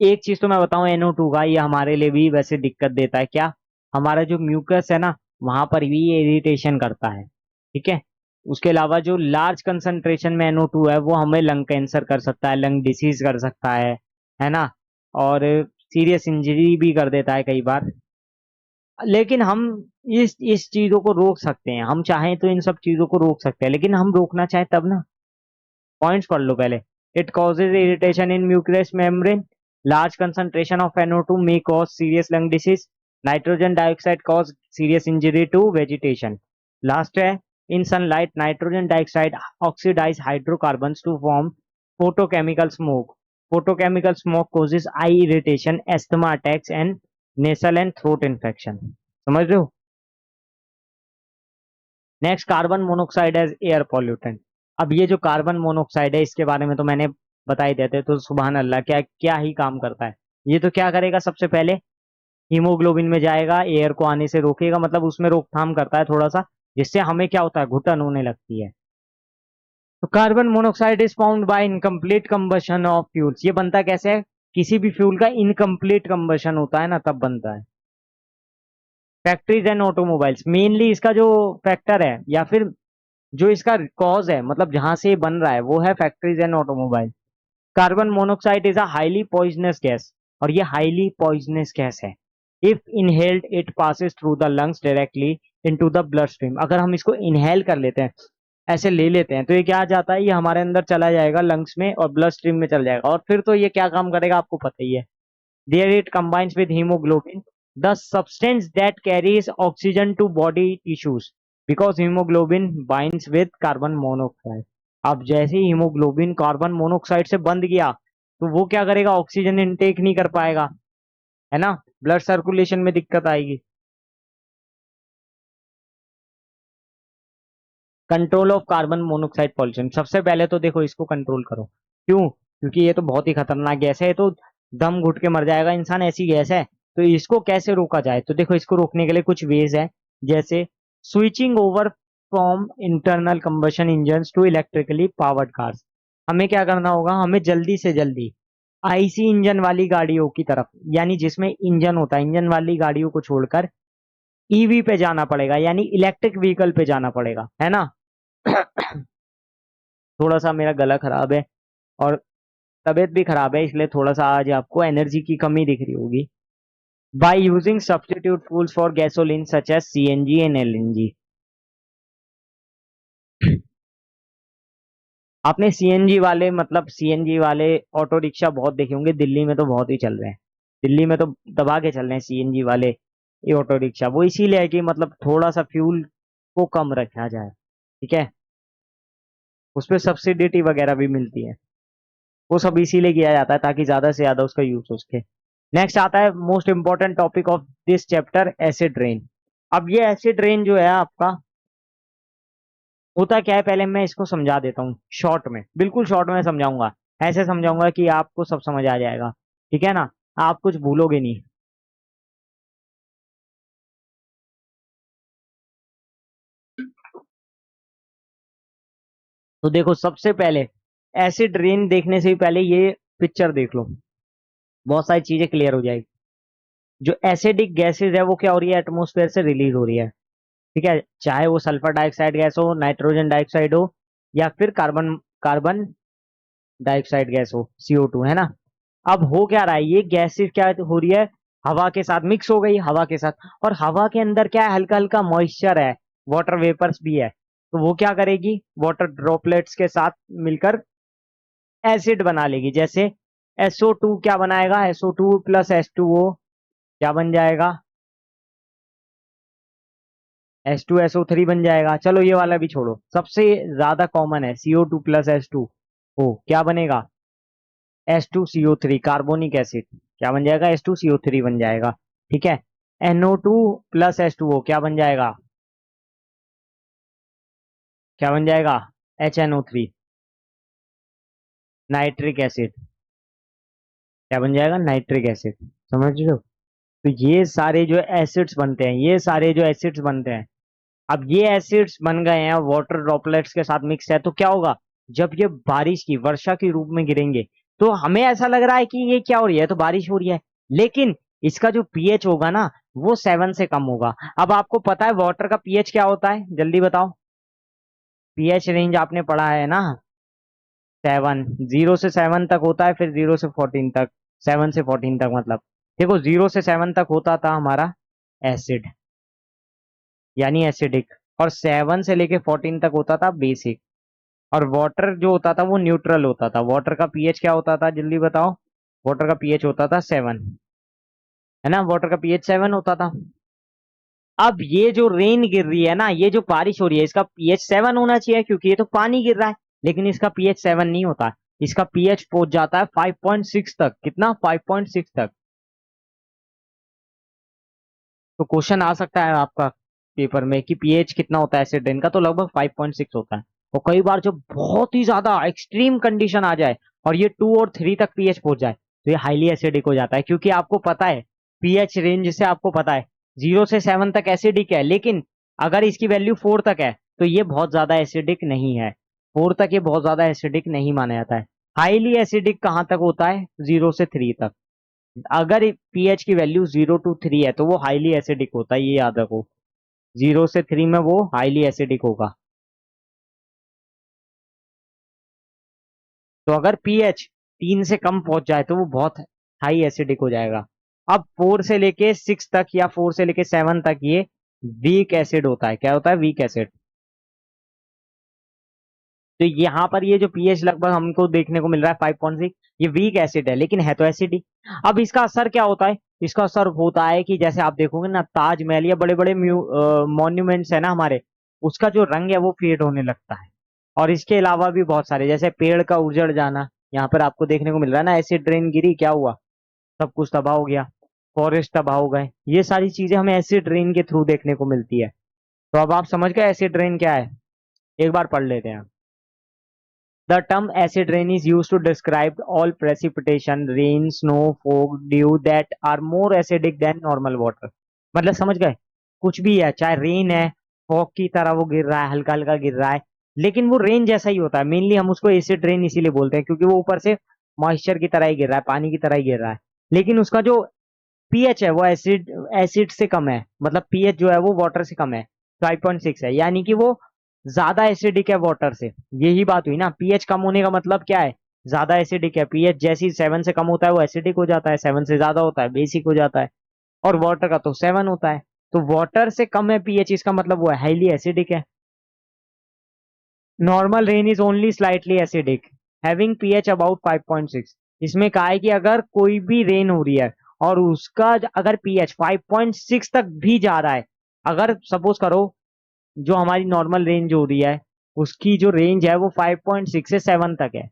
एक चीज तो मैं बताऊं, NO2 का, ये हमारे लिए भी वैसे दिक्कत देता है। क्या? हमारा जो म्यूकस है ना, वहां पर भी ये इरिटेशन करता है, ठीक है। उसके अलावा जो लार्ज कंसंट्रेशन में NO2 है, वो हमें लंग कैंसर कर सकता है, लंग डिसीज कर सकता है ना, और सीरियस इंजरी भी कर देता है कई बार। लेकिन हम इस चीजों को रोक सकते हैं, हम चाहें तो इन सब चीजों को रोक सकते हैं, लेकिन हम रोकना चाहें तब ना। पॉइंट्स पढ़ लो पहले। It causes irritation in mucus membrane, large concentration of NO2 may cause serious lung disease, nitrogen dioxide cause serious injury to vegetation। Last है, in sunlight nitrogen dioxide oxidise hydrocarbons to form photochemical smoke। Photochemical smoke causes eye irritation, asthma attacks and nasal and throat infection। समझ रहे हो? Next, carbon monoxide as air pollutant. अब ये जो carbon monoxide है, इसके बारे में तो मैंने बता ही देते, तो सुबहान अल्लाह, क्या क्या ही काम करता है। ये तो क्या करेगा, सबसे पहले हीमोग्लोबिन में जाएगा, एयर को आने से रोकेगा, मतलब उसमें रोकथाम करता है थोड़ा सा, जिससे हमें क्या होता है, घुटन होने लगती है। तो carbon monoxide is found by incomplete combustion of fuels. ये बनता कैसे है? किसी भी फ्यूल का इनकम्प्लीट कंबशन होता है ना, तब बनता है। फैक्ट्रीज एंड ऑटोमोबाइल्स, मेनली इसका जो फैक्टर है या फिर जो इसका कॉज है, मतलब जहां से ये बन रहा है, वो है factories and automobile. Carbon monoxide is a highly poisonous gas, और ये हाईली पॉइजनस गैस है। If inhaled it passes through the lungs directly into the blood stream. अगर हम इसको इनहेल कर लेते हैं, ऐसे ले लेते हैं, तो ये क्या जाता है, ये हमारे अंदर चला जाएगा लंग्स में और ब्लड स्ट्रीम में चल जाएगा, और फिर तो ये क्या काम करेगा आपको पता ही है। There it combines with haemoglobin, the substance that carries oxygen to body tissues, because haemoglobin binds with carbon monoxide. अब जैसे ही हीमोग्लोबिन कार्बन मोनोऑक्साइड से बंध गया, तो वो क्या करेगा, ऑक्सीजन इनटेक नहीं कर पाएगा, है ना, ब्लड सर्कुलेशन में दिक्कत आएगी। Control of carbon monoxide pollution, सबसे पहले तो देखो इसको कंट्रोल करो। क्यों? क्योंकि ये तो बहुत ही खतरनाक गैस है, ये तो दम घुट के मर जाएगा इंसान, ऐसी गैस है। तो इसको कैसे रोका जाए? तो देखो इसको रोकने के लिए कुछ वेज है, जैसे switching over from internal combustion engine to electrically powered cars. हमें क्या करना होगा, हमें जल्दी से जल्दी आईसी इंजन वाली गाड़ियों की तरफ, यानी जिसमें इंजन होता है, इंजन वाली गाड़ियों को छोड़कर ईवी पे जाना पड़ेगा, यानी इलेक्ट्रिक व्हीकल पे जाना पड़ेगा, है ना। थोड़ा सा मेरा गला खराब है और तबीयत भी खराब है, इसलिए थोड़ा सा आज आपको एनर्जी की कमी दिख रही होगी। By using substitute fuels for gasoline such as CNG and LNG. आपने सीएनजी वाले, मतलब सीएनजी वाले ऑटो रिक्शा बहुत देखे होंगे, दिल्ली में तो बहुत ही चल रहे हैं। दिल्ली में तो दबा के चल रहे हैं सीएनजी वाले ये ऑटो रिक्शा। वो इसीलिए है कि मतलब थोड़ा सा फ्यूल को कम रखा जाए, ठीक है। उसपे सब्सिडिटी वगैरह भी मिलती है, वो सब इसीलिए किया जाता है ताकि ज्यादा से ज्यादा उसका यूज हो सके। नेक्स्ट आता है most important topic of this chapter, acid rain. अब ये एसिड रेन जो है आपका, होता क्या है, पहले मैं इसको समझा देता हूँ शॉर्ट में, बिल्कुल शॉर्ट में समझाऊंगा। ऐसे समझाऊंगा कि आपको सब समझ आ जाएगा, ठीक है ना, आप कुछ भूलोगे नहीं। तो देखो सबसे पहले एसिड रेन देखने से भी पहले ये पिक्चर देख लो, बहुत सारी चीजें क्लियर हो जाएगी। जो एसिडिक गैसेज है वो क्या हो रही है, एटमोस्फेयर से रिलीज हो रही है, ठीक है। चाहे वो सल्फर डाइऑक्साइड गैस हो, नाइट्रोजन डाइऑक्साइड हो, या फिर कार्बन कार्बन डाइऑक्साइड गैस हो, CO2, है ना। अब हो क्या रहा है, ये गैसेज क्या हो रही है, हवा के साथ मिक्स हो गई, हवा के साथ, और हवा के अंदर क्या है, हल्का हल्का मॉइस्चर है, वाटर वेपर्स भी है। तो वो क्या करेगी, वाटर ड्रॉपलेट्स के साथ मिलकर एसिड बना लेगी। जैसे SO2 क्या बनाएगा, SO2 प्लस H2O क्या बन जाएगा, H2SO3 बन जाएगा। चलो ये वाला भी छोड़ो, सबसे ज्यादा कॉमन है CO2 प्लस H2O, क्या बनेगा, H2CO3, कार्बोनिक एसिड क्या बन जाएगा, H2CO3 बन जाएगा, ठीक है। NO2 प्लस H2O क्या बन जाएगा, क्या बन जाएगा, HNO3, नाइट्रिक एसिड क्या बन जाएगा, नाइट्रिक एसिड। समझ रहे हो? तो ये सारे जो एसिड्स बनते हैं, ये सारे जो एसिड्स बनते हैं, अब ये एसिड्स बन गए हैं, वाटर ड्रॉपलेट्स के साथ मिक्स है, तो क्या होगा, जब ये बारिश की वर्षा के रूप में गिरेंगे, तो हमें ऐसा लग रहा है कि ये क्या हो रही है, तो बारिश हो रही है, लेकिन इसका जो पीएच होगा ना, वो 7 से कम होगा। अब आपको पता है वाटर का पीएच क्या होता है, जल्दी बताओ। पीएच रेंज आपने पढ़ा है ना, 7, 0 से 7 तक होता है, फिर 0 से 14 तक, 7 से 14 तक, मतलब देखो 0 से 7 तक होता था हमारा एसिड, यानी एसिडिक, और 7 से लेके 14 तक होता था बेसिक। और वाटर जो होता था वो न्यूट्रल होता था। वाटर का पीएच क्या होता था, जल्दी बताओ। वाटर का पीएच होता था 7, है ना, वाटर का पीएच 7 होता था। अब ये जो रेन गिर रही है ना, ये जो बारिश हो रही है, इसका पीएच 7 होना चाहिए, क्योंकि ये तो पानी गिर रहा है, लेकिन इसका पीएच 7 नहीं होता। इसका पीएच पहुंच जाता है 5.6 तक। कितना, 5.6 तक। तो क्वेश्चन आ सकता है आपका पेपर में कि पीएच कितना होता है एसिड रेन का, तो लगभग 5.6 होता है। और कई बार जब बहुत ही ज्यादा एक्सट्रीम कंडीशन आ जाए और ये 2 और 3 तक पीएच पहुंच जाए, तो ये हाईली एसिडिक हो जाता है, क्योंकि आपको पता है पीएच रेंज से आपको पता है 0 से 7 तक एसिडिक है, लेकिन अगर इसकी वैल्यू 4 तक है तो ये बहुत ज्यादा एसिडिक नहीं है। 4 तक ये बहुत ज्यादा एसिडिक नहीं माना जाता है। हाईली एसिडिक कहाँ तक होता है? 0 से 3 तक। अगर पीएच की वैल्यू 0 to 3 है तो वो हाईली एसिडिक होता है, ये याद रखो। 0 से 3 में वो हाईली एसिडिक होगा। तो अगर पीएच 3 से कम पहुंच जाए तो वो बहुत हाई एसिडिक हो जाएगा। अब 4 से लेके 6 तक या 4 से लेके 7 तक ये वीक एसिड होता है। क्या होता है? Weak acid. तो यहाँ पर ये जो पीएच लगभग हमको देखने को मिल रहा है 5.6, ये वीक एसिड है लेकिन है तो एसिडिक। अब इसका असर क्या होता है? इसका असर होता है कि जैसे आप देखोगे ना, ताजमहल या बड़े बड़े मॉन्यूमेंट्स है ना हमारे, उसका जो रंग है वो फेड होने लगता है। और इसके अलावा भी बहुत सारे, जैसे पेड़ का उजड़ जाना, यहाँ पर आपको देखने को मिल रहा है ना, एसिड रेन गिरी, क्या हुआ? सब कुछ तबाह हो गया, फॉरेस्ट तबाह हो गए। ये सारी चीजें हमें एसिड रेन के थ्रू देखने को मिलती है। तो अब आप समझ गए एसिड रेन क्या है? एक बार पढ़ लेते हैं। The term acid rain is used to describe all precipitation, rain, snow, fog, dew that are more acidic than normal water. मतलब समझ गए? कुछ भी है, चाहे रेन है, फॉग की तरह वो गिर रहा है, हल्का हल्का गिर रहा है, लेकिन वो रेन जैसा ही होता है। मेनली हम उसको एसिड रेन इसीलिए बोलते हैं क्योंकि वो ऊपर से मॉइस्चर की तरह ही गिर रहा है, पानी की तरह ही गिर रहा है। लेकिन उसका जो पीएच है वो एसिड एसिड से कम है। मतलब पीएच जो है वो वाटर से कम है, 5.6 है, यानी कि वो ज्यादा एसिडिक है वाटर से। यही बात हुई ना, पीएच कम होने का मतलब क्या है? ज्यादा एसिडिक है। पीएच जैसी 7 से कम होता है वो एसिडिक हो जाता है, 7 से ज्यादा होता है बेसिक हो जाता है। और वाटर का तो 7 होता है। तो वाटर से कम है पीएच, इसका मतलब वो हाईली एसिडिक है। Normal rain is only slightly acidic having pH about 5.6। इसमें कहा है कि अगर कोई भी रेन हो रही है और उसका अगर पीएच 5.6 तक भी जा रहा है, अगर सपोज करो जो हमारी नॉर्मल रेंज हो रही है उसकी जो रेंज है वो 5.6 से 7 तक है,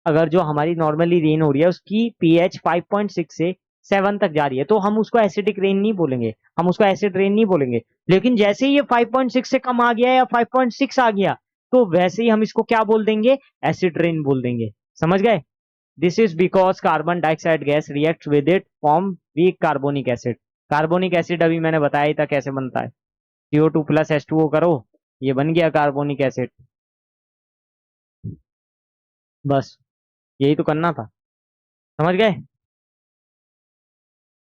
अगर जो हमारी नॉर्मली रेन हो रही है उसकी पीएच 5.6 से 7 तक जा रही है, तो हम उसको एसिडिक रेन नहीं बोलेंगे, हम उसको एसिड रेन नहीं बोलेंगे। लेकिन जैसे ही ये 5.6 से कम आ गया या 5.6 आ गया, तो वैसे ही हम इसको क्या बोल देंगे? एसिड रेन बोल देंगे। समझ गए? This is because carbon dioxide gas react with it form weak carbonic acid. Carbonic acid अभी मैंने बताया ही था कैसे बनता है। CO2 + H2O करो, ये बन गया कार्बोनिक एसिड। बस यही तो करना था। समझ गए?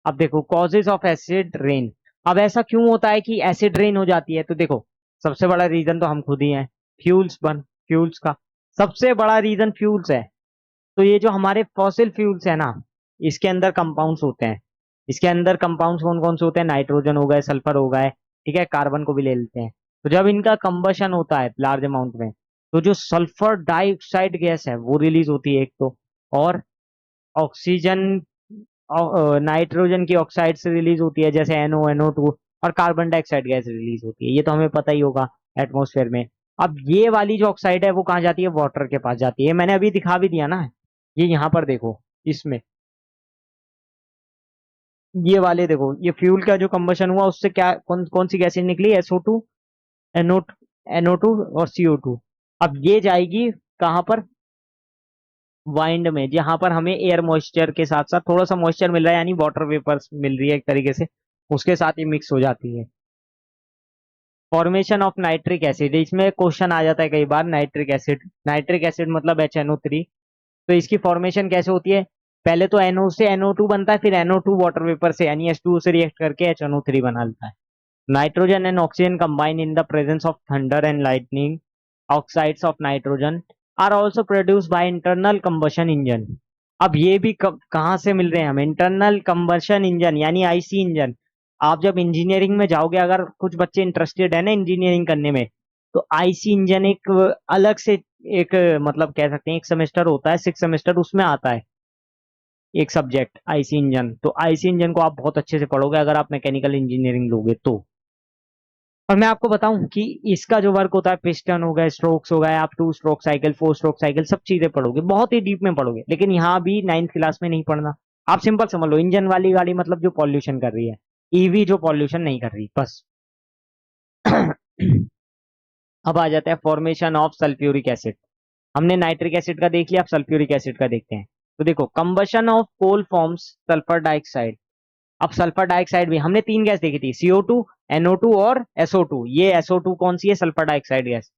अब देखो कॉजेज ऑफ एसिड रेन। अब ऐसा क्यों होता है कि एसिड रेन हो जाती है? तो देखो, सबसे बड़ा रीजन तो हम खुद ही हैं, फ्यूल्स का सबसे बड़ा रीजन फ्यूल्स है। तो ये जो हमारे फॉसिल फ्यूल्स है ना, इसके अंदर कंपाउंड्स होते हैं। इसके अंदर कंपाउंड्स कौन कौन से होते हैं? नाइट्रोजन हो गए, सल्फर हो गए, ठीक है, कार्बन को भी ले लेते हैं। तो जब इनका कंबशन होता है लार्ज अमाउंट में, तो जो सल्फर डाइऑक्साइड गैस है वो रिलीज होती है एक तो, और ऑक्सीजन नाइट्रोजन की ऑक्साइड से रिलीज होती है जैसे NO2, और कार्बन डाइऑक्साइड गैस रिलीज होती है, ये तो हमें पता ही होगा एटमॉस्फेयर में। अब ये वाली जो ऑक्साइड है वो कहाँ जाती है? वाटर के पास जाती है। मैंने अभी दिखा भी दिया ना, ये यहाँ पर देखो, इसमें ये वाले देखो, ये फ्यूल का जो कंबशन हुआ उससे क्या कौन कौन सी गैसेज निकली? SO2, NO, NO2 और CO2। अब ये जाएगी कहाँ पर? वाइंड में, जहां पर हमें एयर मॉइस्चर के साथ साथ थोड़ा सा मॉइस्चर मिल रहा है, यानी वाटर वेपर्स मिल रही है एक तरीके से, उसके साथ ही मिक्स हो जाती है। फॉर्मेशन ऑफ नाइट्रिक एसिड, इसमें क्वेश्चन आ जाता है कई बार। नाइट्रिक एसिड मतलब HNO3। तो इसकी फॉर्मेशन कैसे होती है? पहले तो NO से NO2 बनता है, फिर NO2 वाटर वेपर से यानी H2O से रिएक्ट करके HNO3 बना लेता है। Nitrogen and oxygen combine in the presence of thunder and lightning, oxides of nitrogen are also produce by internal combustion engine. अब ये भी कहाँ से मिल रहे हैं? हम इंटरनल कंबशन इंजन यानी IC इंजन। आप जब इंजीनियरिंग में जाओगे, अगर कुछ बच्चे इंटरेस्टेड है ना इंजीनियरिंग करने में, तो IC इंजन एक अलग से एक मतलब कह सकते हैं एक सेमेस्टर होता है, 6 सेमेस्टर, उसमें आता है एक सब्जेक्ट IC इंजन। तो IC इंजन को आप बहुत अच्छे से पढ़ोगे अगर आप मैकेनिकल इंजीनियरिंग लोगे तो। और मैं आपको बताऊं कि इसका जो वर्क होता है, पिस्टन हो गए, स्ट्रोक्स हो गए, आप 2 स्ट्रोक साइकिल, 4 स्ट्रोक साइकिल, सब चीजें पढ़ोगे, बहुत ही डीप में पढ़ोगे, लेकिन यहाँ भी 9th क्लास में नहीं पढ़ना। आप सिंपल समझ लो, इंजन वाली गाड़ी मतलब जो पॉल्यूशन कर रही है, EV जो पॉल्यूशन नहीं कर रही, बस। अब आ जाता है फॉर्मेशन ऑफ सल्फ्यूरिक एसिड। हमने नाइट्रिक एसिड का देख लिया, अब सल्फ्यूरिक एसिड का देखते हैं। तो देखो, combustion of coal forms sulphur dioxide. अब सल्फर डाइऑक्साइड भी हमने 3 गैस देखी थी, CO2, NO2 और SO2। ये SO2 कौन सी है? Sulphur dioxide gas.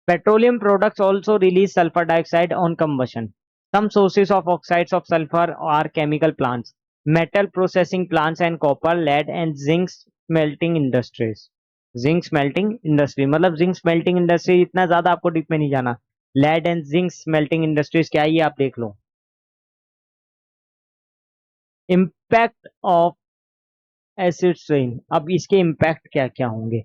Petroleum products also release sulfur dioxide on combustion. Some sources of oxides of sulfur are chemical plants, metal processing plants and copper, lead and zinc smelting industries. Zinc smelting industry मतलब zinc smelting industry इतना ज्यादा आपको deep में नहीं जाना. Lead and zinc smelting industries क्या है ये आप देख लो. Impact of acid rain. अब इसके इम्पैक्ट क्या क्या होंगे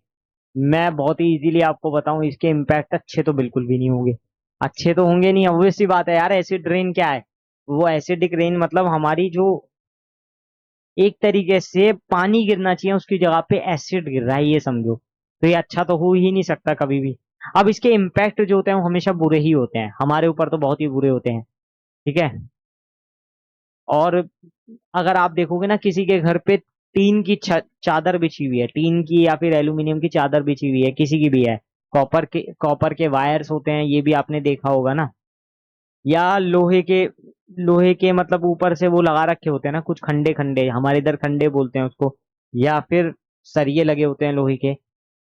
मैं बहुत ही इजीली आपको बताऊं. इसके इम्पैक्ट अच्छे तो बिल्कुल भी नहीं होंगे. अच्छे तो होंगे नहीं, ऑब्वियस सी बात है यार. एसिड रेन क्या है? वो एसिडिक रेन मतलब हमारी जो एक तरीके से पानी गिरना चाहिए उसकी जगह पे एसिड गिर रहा है, ये समझो. तो ये अच्छा तो हो ही नहीं सकता कभी भी. अब इसके इम्पैक्ट जो होते हैं वो हमेशा बुरे ही होते हैं, हमारे ऊपर तो बहुत ही बुरे होते हैं. ठीक है. और अगर आप देखोगे ना किसी के घर पे टीन की चादर बिछी हुई है, टीन की या फिर एल्यूमिनियम की चादर बिछी हुई है, किसी की भी है, कॉपर के वायर्स होते हैं, ये भी आपने देखा होगा ना. या लोहे के मतलब ऊपर से वो लगा रखे होते हैं ना कुछ खंडे खंडे, हमारे इधर खंडे बोलते हैं उसको. या फिर सरिये लगे होते हैं लोहे के.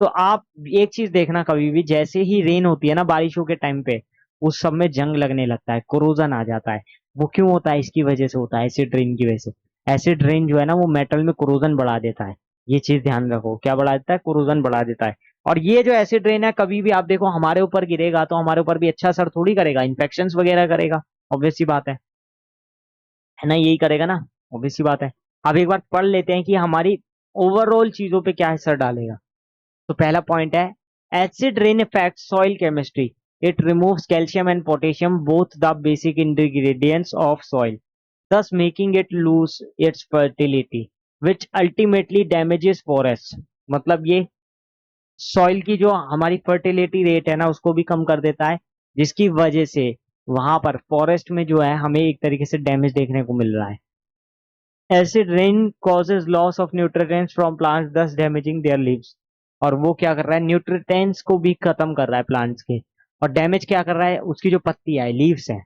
तो आप एक चीज देखना, कभी भी जैसे ही रेन होती है ना बारिशों के टाइम पे, उस सब में जंग लगने लगता है, कोरोजन आ जाता है. वो क्यों होता है? इसकी वजह से होता है, एसिड रेन की वजह से. एसिड रेन जो है ना वो मेटल में कोरोजन बढ़ा देता है. ये चीज ध्यान रखो, क्या बढ़ा देता है? कोरोजन बढ़ा देता है. और ये जो एसिड रेन है कभी भी आप देखो हमारे ऊपर गिरेगा तो हमारे ऊपर भी अच्छा असर थोड़ी करेगा, इन्फेक्शंस वगैरह करेगा. ऑब्वियस सी बात है ना, यही करेगा ना. ऑब्वियस सी बात है. अब एक बार पढ़ लेते हैं कि हमारी ओवरऑल चीजों पे क्या असर डालेगा. तो पहला पॉइंट है, acid rain effect soil chemistry. It removes calcium and potassium, both the basic ingredients of soil, thus making it lose its fertility, which ultimately damages forests. मतलब ये सॉइल की जो हमारी फर्टिलिटी रेट है ना उसको भी कम कर देता है, जिसकी वजह से वहां पर फॉरेस्ट में जो है हमें एक तरीके से डैमेज देखने को मिल रहा है. Acid rain causes loss of nutrients from plants, thus damaging their leaves. और वो क्या कर रहा है? न्यूट्रिएंट्स को भी खत्म कर रहा है प्लांट्स के. और डैमेज क्या कर रहा है? उसकी जो पत्ती है, लीव्स है.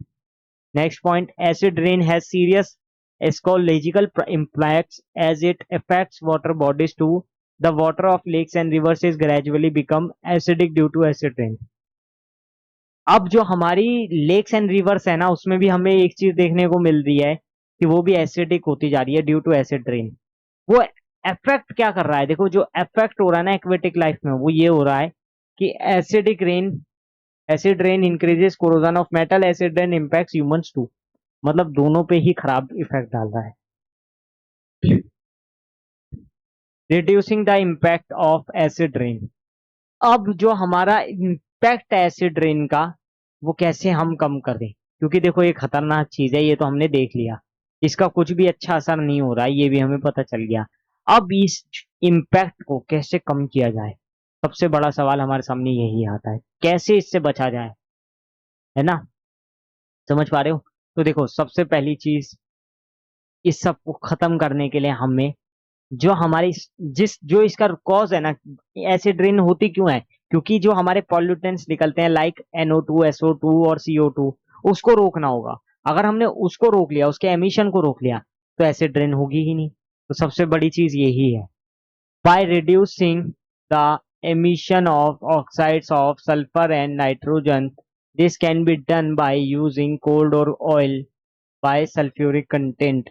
Next point, acid rain has serious ecological impacts as it affects water bodies too. The water of lakes and rivers is gradually become acidic due to acid rain. अब जो हमारी लेक्स एंड रिवर्स है ना उसमें भी हमें एक चीज देखने को मिल रही है कि वो भी एसिडिक होती जा रही है ड्यू टू एसिड रेन. वो इफेक्ट क्या कर रहा है? देखो जो इफेक्ट हो रहा है ना एक्वेटिक लाइफ में वो ये हो रहा है कि acid rain increases corrosion of metal. Acid rain impacts humans too. मतलब दोनों पे ही खराब इफेक्ट डाल रहा है. Reducing the impact of acid rain. अब जो हमारा इम्पैक्ट है एसिड रेन का वो कैसे हम कम करें, क्योंकि देखो ये खतरनाक चीज है, ये तो हमने देख लिया. इसका कुछ भी अच्छा असर नहीं हो रहा है, ये भी हमें पता चल गया. अब इस इम्पैक्ट को कैसे कम किया जाए, सबसे बड़ा सवाल हमारे सामने यही आता है, कैसे इससे बचा जाए. है ना? समझ पा रहे हो? तो देखो सबसे पहली चीज, इस सब को खत्म करने के लिए हमें जो हमारी जिस जो इसका कॉज है ना, एसिड रेन होती क्यों है? क्योंकि जो हमारे पॉल्यूटेंट्स निकलते हैं लाइक NO2, SO2 और CO2, उसको रोकना होगा. अगर हमने उसको रोक लिया, उसके एमिशन को रोक लिया, तो एसिड रेन होगी ही नहीं. तो सबसे बड़ी चीज यही है. By reducing the emission of oxides of sulfur and nitrogen, this can be done by using cold or oil by sulfuric content.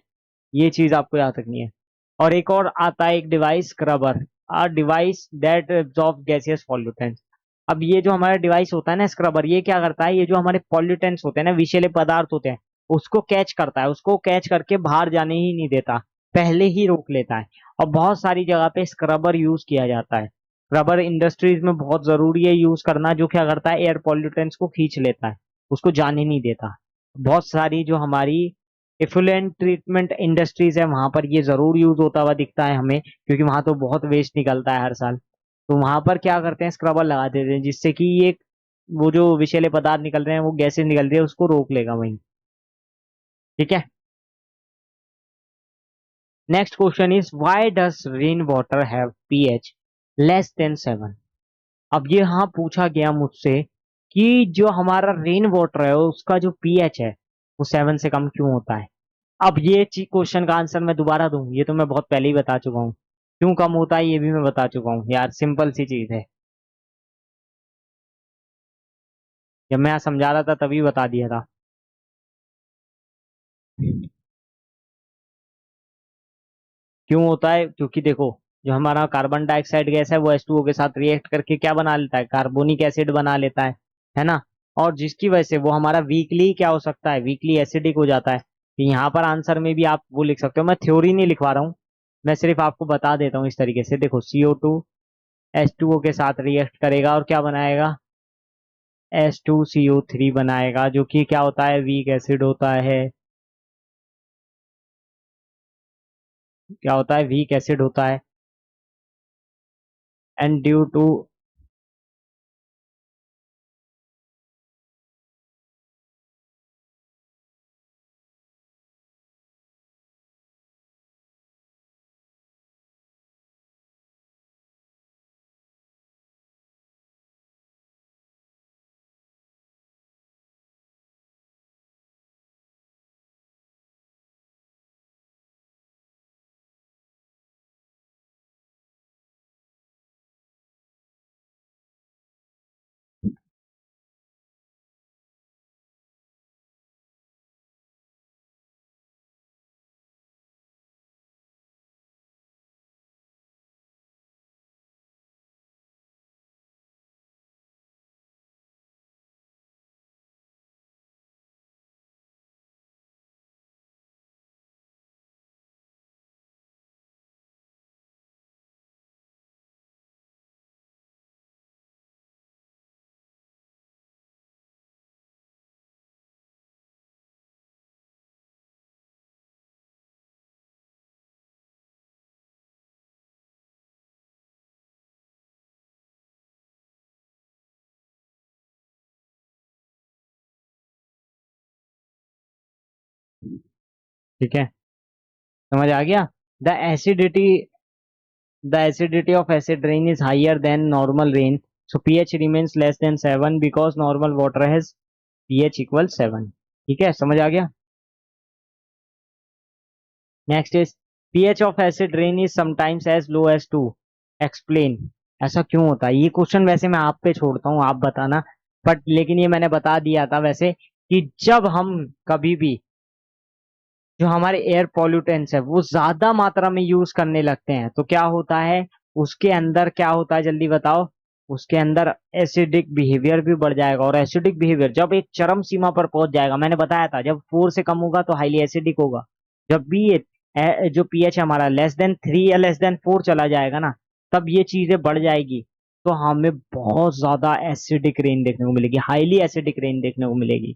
ये चीज आपको याद रखनी है. और एक और आता है एक device, scrubber. A device that absorb gaseous pollutants. अब ये जो हमारा डिवाइस होता है ना स्क्रबर, ये क्या करता है? ये जो हमारे पॉल्यूटेंट्स होते हैं ना, विषैले पदार्थ होते हैं, उसको कैच करता है, उसको कैच करके बाहर जाने ही नहीं देता, पहले ही रोक लेता है. और बहुत सारी जगह पे स्क्रबर यूज किया जाता है. स्क्रबर इंडस्ट्रीज में बहुत जरूरी है यूज करना. जो क्या करता है? एयर पॉल्यूटेंट्स को खींच लेता है, उसको जाने नहीं देता. बहुत सारी जो हमारी इफ्लुएंट ट्रीटमेंट इंडस्ट्रीज है वहां पर ये जरूर यूज होता हुआ दिखता है हमें, क्योंकि वहां तो बहुत वेस्ट निकलता है हर साल. तो वहां पर क्या करते हैं? स्क्रबर लगा देते हैं, जिससे कि ये वो जो विषैले पदार्थ निकल रहे हैं, वो गैसेज निकल रही है, उसको रोक लेगा वहीं. ठीक है. Next question is, why does rain water have pH less than 7? अब ये हाँ पूछा गया मुझसे कि जो हमारा रेन वाटर है उसका जो pH है वो 7 से कम क्यों होता है. अब ये क्वेश्चन का आंसर मैं दोबारा दूं, ये तो मैं बहुत पहले ही बता चुका हूँ. क्यों कम होता है ये भी मैं बता चुका हूँ यार, सिंपल सी चीज है. जब मैं यहाँ समझा रहा था तभी बता दिया था। क्यों होता है? क्योंकि देखो, जो हमारा कार्बन डाइऑक्साइड गैस है वो H2O के साथ रिएक्ट करके क्या बना लेता है? कार्बोनिक एसिड बना लेता है ना? और जिसकी वजह से वो हमारा वीकली क्या हो सकता है? वीकली एसिडिक हो जाता है। तो यहाँ पर आंसर में भी आप वो लिख सकते हो। मैं थ्योरी नहीं लिखवा रहा हूँ, मैं सिर्फ आपको बता देता हूँ इस तरीके से। देखो, CO2 H2O के साथ रिएक्ट करेगा और क्या बनाएगा? H2CO3 बनाएगा, जो कि क्या होता है? वीक एसिड होता है। क्या होता है? वीक एसिड होता है। एंड ड्यू टू, ठीक है, समझ आ गया? The acidity The acidity of acid rain is higher than normal rain, so pH remains less than 7 because normal water has pH equals 7. ठीक है, समझ आ गया? Next is pH of acid rain is sometimes as low as 2. Explain. ऐसा क्यों होता है? ये question वैसे मैं आप पे छोड़ता हूँ, आप बताना। बट लेकिन ये मैंने बता दिया था वैसे, कि जब हम कभी भी जो हमारे एयर पॉल्यूटेंट्स है वो ज्यादा मात्रा में यूज करने लगते हैं तो क्या होता है? उसके अंदर क्या होता है, जल्दी बताओ? उसके अंदर एसिडिक बिहेवियर भी बढ़ जाएगा। और एसिडिक बिहेवियर जब एक चरम सीमा पर पहुंच जाएगा, मैंने बताया था जब 4 से कम होगा तो हाईली एसिडिक होगा। जब भी ये जो पीएच हमारा लेस देन 3 या लेस देन 4 चला जाएगा ना, तब ये चीजें बढ़ जाएगी। तो हमें बहुत ज्यादा एसिडिक रेन देखने को मिलेगी, हाईली एसिडिक रेन देखने को मिलेगी।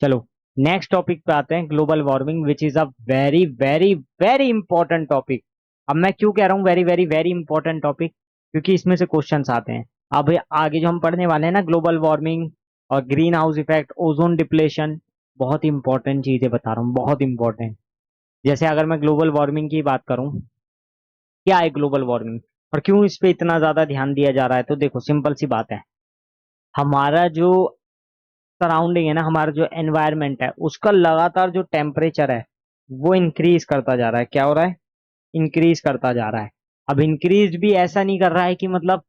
चलो, नेक्स्ट टॉपिक पे आते हैं, global warming, which is a very very very important topic. अब मैं क्यों कह रहा हूँ very very very important topic? क्योंकि इसमें से क्वेश्चंस आते हैं। अब आगे जो हम पढ़ने वाले हैं ना, ग्लोबल वार्मिंग और green house effect, ozone depletion, बहुत इंपॉर्टेंट चीजें बता रहा हूँ, बहुत इंपॉर्टेंट। जैसे अगर मैं ग्लोबल वार्मिंग की बात करूं, क्या है ग्लोबल वार्मिंग और क्यों इस पे इतना ज्यादा ध्यान दिया जा रहा है, तो देखो सिंपल सी बात है। हमारा जो सराउंडिंग है ना, हमारा जो एनवायरनमेंट है, उसका लगातार जो टेम्परेचर है वो इंक्रीज करता जा रहा है। क्या हो रहा है? इंक्रीज करता जा रहा है। अब इंक्रीज भी ऐसा नहीं कर रहा है कि मतलब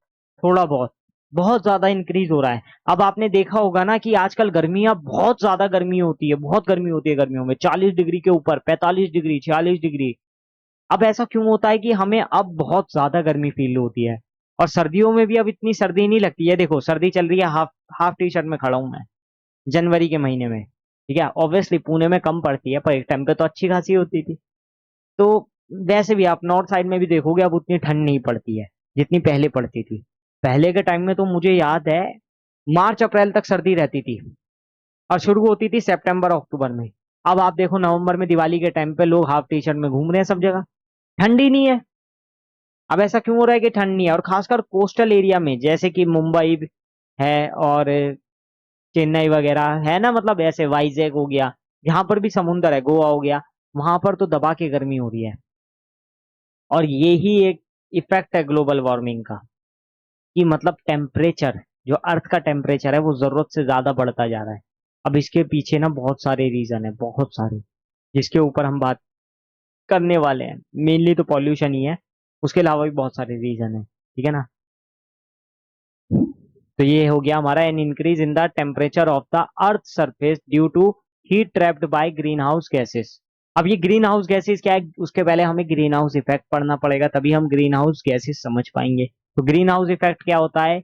थोड़ा बहुत, बहुत ज्यादा इंक्रीज हो रहा है। अब आपने देखा होगा ना कि आजकल गर्मियां, बहुत ज्यादा गर्मी होती है, बहुत गर्मी होती है गर्मियों में, 40 डिग्री के ऊपर, 45 डिग्री, 46 डिग्री। अब ऐसा क्यों होता है कि हमें अब बहुत ज्यादा गर्मी फील होती है? और सर्दियों में भी अब इतनी सर्दी नहीं लगती है। देखो, सर्दी चल रही है, हाफ हाफ टी शर्ट में खड़ा हूं मैं, जनवरी के महीने में। ठीक है, ऑब्वियसली पुणे में कम पड़ती है, पर एक टाइम पे तो अच्छी खासी होती थी। तो वैसे भी आप नॉर्थ साइड में भी देखोगे, अब उतनी ठंड नहीं पड़ती है जितनी पहले पड़ती थी। पहले के टाइम में तो मुझे याद है, मार्च अप्रैल तक सर्दी रहती थी और शुरू होती थी सितंबर अक्टूबर में। अब आप देखो, नवंबर में दिवाली के टाइम पे लोग हाफ टी शर्ट में घूम रहे हैं सब जगह, ठंड ही नहीं है। अब ऐसा क्यों हो रहा है कि ठंड नहीं है? और खासकर कोस्टल एरिया में, जैसे कि मुंबई है और चेन्नई वगैरह है ना, मतलब ऐसे वाइजैक हो गया, जहां पर भी समुंदर है, गोवा हो गया, वहां पर तो दबा के गर्मी हो रही है। और ये ही एक इफेक्ट है ग्लोबल वार्मिंग का, कि मतलब टेम्परेचर, जो अर्थ का टेम्परेचर है वो जरूरत से ज्यादा बढ़ता जा रहा है। अब इसके पीछे ना बहुत सारे रीजन है, बहुत सारे, जिसके ऊपर हम बात करने वाले हैं। मेनली तो पॉल्यूशन ही है, उसके अलावा भी बहुत सारे रीजन है। ठीक है ना? तो ये हो गया हमारा an increase in the temperature of the earth surface due to heat trapped by green house gases. अब ये ग्रीन हाउस गैसेस क्या है, उसके पहले हमें ग्रीन हाउस इफेक्ट पढ़ना पड़ेगा, तभी हम ग्रीन हाउस गैसेस समझ पाएंगे। तो ग्रीन हाउस इफेक्ट क्या होता है?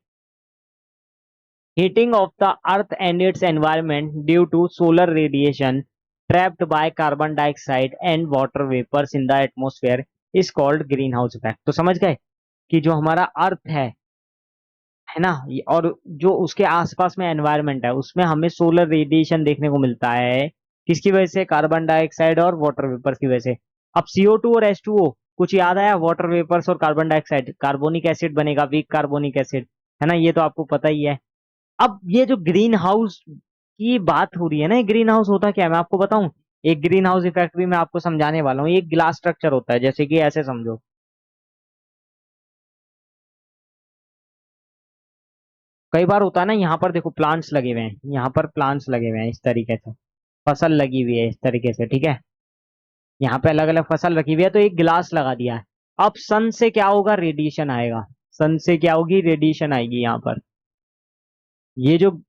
Heating of the earth and its environment due to solar radiation trapped by carbon dioxide and water vapours in the atmosphere is called green house effect. तो समझ गए कि जो हमारा अर्थ है ना, और जो उसके आसपास में एनवायरनमेंट है उसमें हमें सोलर रेडिएशन देखने को मिलता है। किसकी वजह से? कार्बन डाइऑक्साइड और वाटर वेपर्स की वजह से। अब CO2 और H2O, कुछ याद आया? वाटर वेपर्स और कार्बन डाइऑक्साइड, कार्बोनिक एसिड बनेगा, वीक कार्बोनिक एसिड, है ना, ये तो आपको पता ही है। अब ये जो ग्रीन हाउस की बात हो रही है ना, ग्रीन हाउस होता क्या है मैं आपको बताऊं। एक ग्रीन हाउस इफेक्ट भी मैं आपको समझाने वाला हूँ। एक ग्लास स्ट्रक्चर होता है, जैसे कि ऐसे समझो। कई बार होता है ना, यहाँ पर देखो प्लांट्स लगे हुए हैं, यहाँ पर प्लांट्स लगे हुए हैं इस तरीके से, फसल लगी हुई है इस तरीके से, ठीक है। यहाँ पे अलग अलग फसल रखी हुई है, तो एक गिलास लगा दिया है। अब सन से क्या होगा? रेडिएशन आएगा। सन से क्या होगी? रेडिएशन आएगी यहाँ पर। ये जो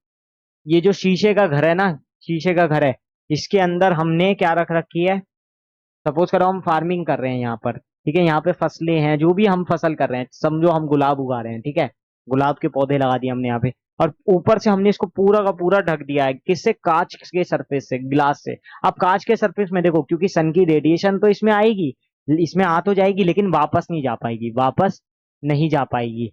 ये जो शीशे का घर है ना, शीशे का घर है, इसके अंदर हमने क्या रख रखी है? सपोज करो हम फार्मिंग कर रहे हैं यहाँ पर, ठीक है, यहाँ पे फसलें हैं, जो भी हम फसल कर रहे हैं, समझो हम गुलाब उगा रहे हैं, ठीक है। गुलाब के पौधे लगा दिए हमने यहाँ पे, और ऊपर से हमने इसको पूरा का पूरा ढक दिया है। किससे? कांच के सरफेस से, ग्लास से। अब कांच के सरफेस में देखो, क्योंकि सन की रेडिएशन तो इसमें आएगी, इसमें आ तो जाएगी, लेकिन वापस नहीं जा पाएगी, वापस नहीं जा पाएगी।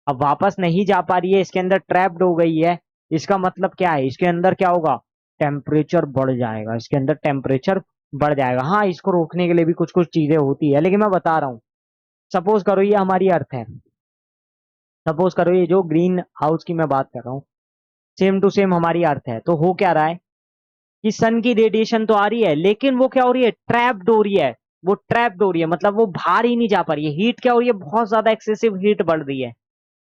अब वापस नहीं जा पा रही है, इसके अंदर ट्रैप्ड हो गई है। इसका मतलब क्या है? इसके अंदर क्या होगा? टेम्परेचर बढ़ जाएगा, इसके अंदर टेम्परेचर बढ़ जाएगा। हाँ, इसको रोकने के लिए भी कुछ कुछ चीजें होती है, लेकिन मैं बता रहा हूँ। सपोज करो ये हमारी अर्थ है, सपोज करो ये जो ग्रीन हाउस की मैं बात कर रहा हूँ, सेम टू सेम हमारी अर्थ है, तो हो क्या रहा है कि सन की रेडिएशन तो आ रही है, लेकिन वो क्या हो रही है? ट्रैप्ड हो रही है। वो ट्रैप्ड हो रही है, मतलब वो बाहर ही नहीं जा पा रही है। हीट क्या हो रही है? बहुत ज्यादा एक्सेसिव हीट बढ़ रही है।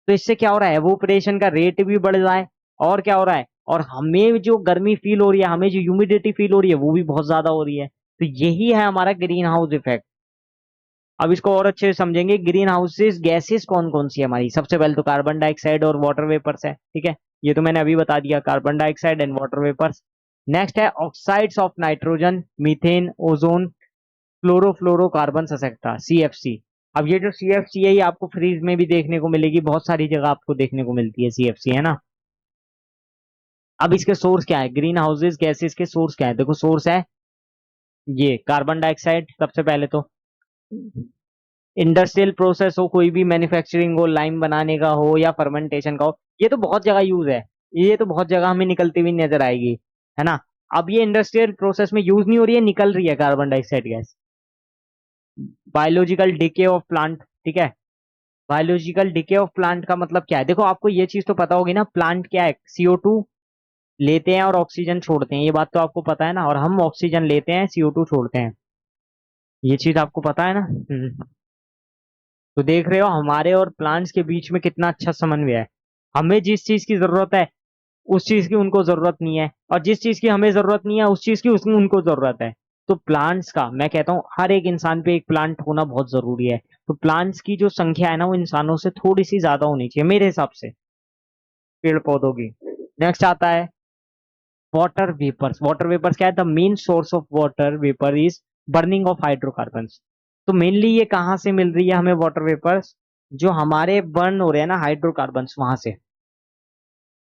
तो इससे क्या हो रहा है? एवोपरेशन का रेट भी बढ़ रहा है, और क्या हो रहा है, और हमें जो गर्मी फील हो रही है, हमें जो ह्यूमिडिटी फील हो रही है, वो भी बहुत ज्यादा हो रही है। तो यही है हमारा ग्रीन हाउस इफेक्ट। अब इसको और अच्छे से समझेंगे। ग्रीन हाउसेस गैसेस कौन कौन सी है हमारी? सबसे पहले तो कार्बन डाइऑक्साइड और वाटर वेपर्स है, ठीक है, ये तो मैंने अभी बता दिया, carbon dioxide and water vapours. Next है oxides of nitrogen, methane, ozone, chlorofluorocarbon etcetera, CFC। अब ये जो CFC है, ये आपको फ्रीज में भी देखने को मिलेगी, बहुत सारी जगह आपको देखने को मिलती है CFC, है ना। अब इसके सोर्स क्या है? ग्रीन हाउसेस गैसेस के सोर्स क्या है? देखो सोर्स है ये कार्बन डाइऑक्साइड सबसे पहले तो। इंडस्ट्रियल प्रोसेस हो, कोई भी मैन्युफैक्चरिंग हो, लाइम बनाने का हो या फर्मेंटेशन का हो, ये तो बहुत जगह यूज है, ये तो बहुत जगह हमें निकलती हुई नजर आएगी, है ना। अब ये इंडस्ट्रियल प्रोसेस में यूज नहीं हो रही है, निकल रही है carbon dioxide gas. Biological decay of plant, ठीक है। बायोलॉजिकल डिके ऑफ प्लांट का मतलब क्या है? देखो आपको ये चीज तो पता होगी ना, प्लांट क्या है? CO2 लेते हैं और ऑक्सीजन छोड़ते हैं, ये बात तो आपको पता है ना। और हम ऑक्सीजन लेते हैं, CO2 छोड़ते हैं, ये चीज आपको पता है ना। तो देख रहे हो हमारे और प्लांट्स के बीच में कितना अच्छा समन्वय है। हमें जिस चीज की जरूरत है, उस चीज की उनको जरूरत नहीं है, और जिस चीज की हमें जरूरत नहीं है, उस चीज की उसमें उनको जरूरत है। तो प्लांट्स का मैं कहता हूँ हर एक इंसान पे एक प्लांट होना बहुत जरूरी है। तो प्लांट्स की जो संख्या है ना, वो इंसानों से थोड़ी सी ज्यादा होनी चाहिए मेरे हिसाब से, पेड़ पौधों की। नेक्स्ट आता है वाटर वेपर्स। वाटर वेपर्स क्या है? The main source of water vapour is burning of hydrocarbons. तो मेनली ये कहाँ से मिल रही है हमें वाटर वेपर्स? जो हमारे बर्न हो रहे हैं ना हाइड्रोकार्बन्स, वहां से।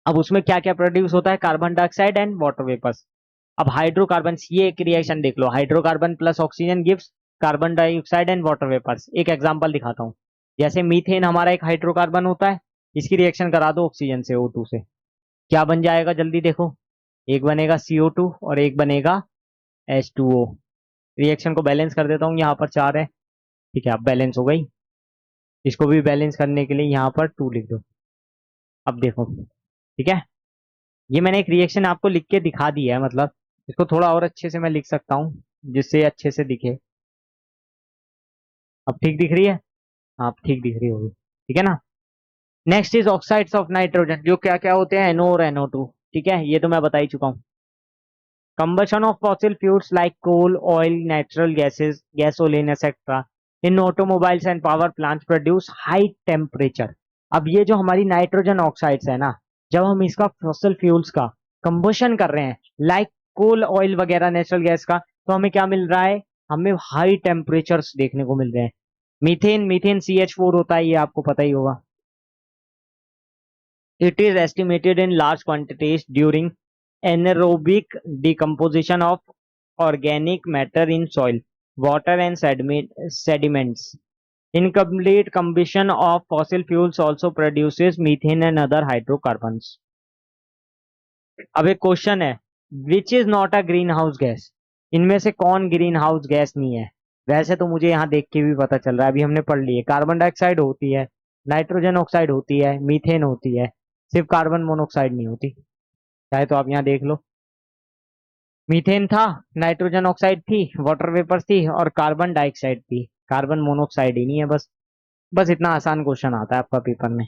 अब उसमें क्या क्या प्रोड्यूस होता है? Carbon dioxide and water vapours. अब हाइड्रोकार्बन्स, ये एक रिएक्शन देख लो, hydrocarbon plus oxygen gives carbon dioxide and water vapours. एक एग्जांपल दिखाता हूँ, जैसे मीथेन हमारा एक हाइड्रोकार्बन होता है, इसकी रिएक्शन करा दो ऑक्सीजन से, O2 से, क्या बन जाएगा जल्दी देखो। एक बनेगा CO2 और एक बनेगा H2O। रिएक्शन को बैलेंस कर देता हूँ, यहाँ पर 4 है, ठीक है, अब बैलेंस हो गई। इसको भी बैलेंस करने के लिए यहाँ पर 2 लिख दो। अब देखो, ठीक है, ये मैंने एक रिएक्शन आपको लिख के दिखा दी है, मतलब इसको थोड़ा और अच्छे से मैं लिख सकता हूँ, जिससे अच्छे से दिखे। अब ठीक दिख रही है? हाँ, अब ठीक दिख रही होगी, ठीक है ना। Next is oxides of nitrogen, जो क्या क्या होते हैं? NO और NO2, ठीक है, ये तो मैं बता ही चुका हूँ। Combustion of fossil fuels like coal, oil, natural gases, gasoline, etc. in automobiles and power plants produce high temperature. अब ये जो हमारी नाइट्रोजन ऑक्साइड्स है ना, जब हम इसका फॉसल फ्यूल्स का कंबशन कर रहे हैं, लाइक कोल ऑयल वगैरह नेचुरल गैस का, तो हमें क्या मिल रहा है? हमें हाई टेम्परेचर्स देखने को मिल रहे हैं। मीथेन मीथेन CH4 होता है, ये आपको पता ही होगा। It is estimated in large quantities during anaerobic decomposition of organic matter in soil, water, and sediments. Incomplete combustion of fossil fuels also produces methane and other hydrocarbons. अब एक question है, which is not a green house gas? इनमें से कौन green house gas नहीं है? वैसे तो मुझे यहाँ देख के भी पता चल रहा है, अभी हमने पढ़ ली है, कार्बन डाइऑक्साइड होती है, नाइट्रोजन ऑक्साइड होती है, मीथेन होती है, सिर्फ कार्बन मोनोऑक्साइड नहीं होती। चाहे तो आप यहाँ देख लो, मीथेन था, नाइट्रोजन ऑक्साइड थी, वाटर वेपर थी, और कार्बन डाइऑक्साइड थी, कार्बन मोनोऑक्साइड ही नहीं है। बस बस इतना आसान क्वेश्चन आता है आपका पेपर में,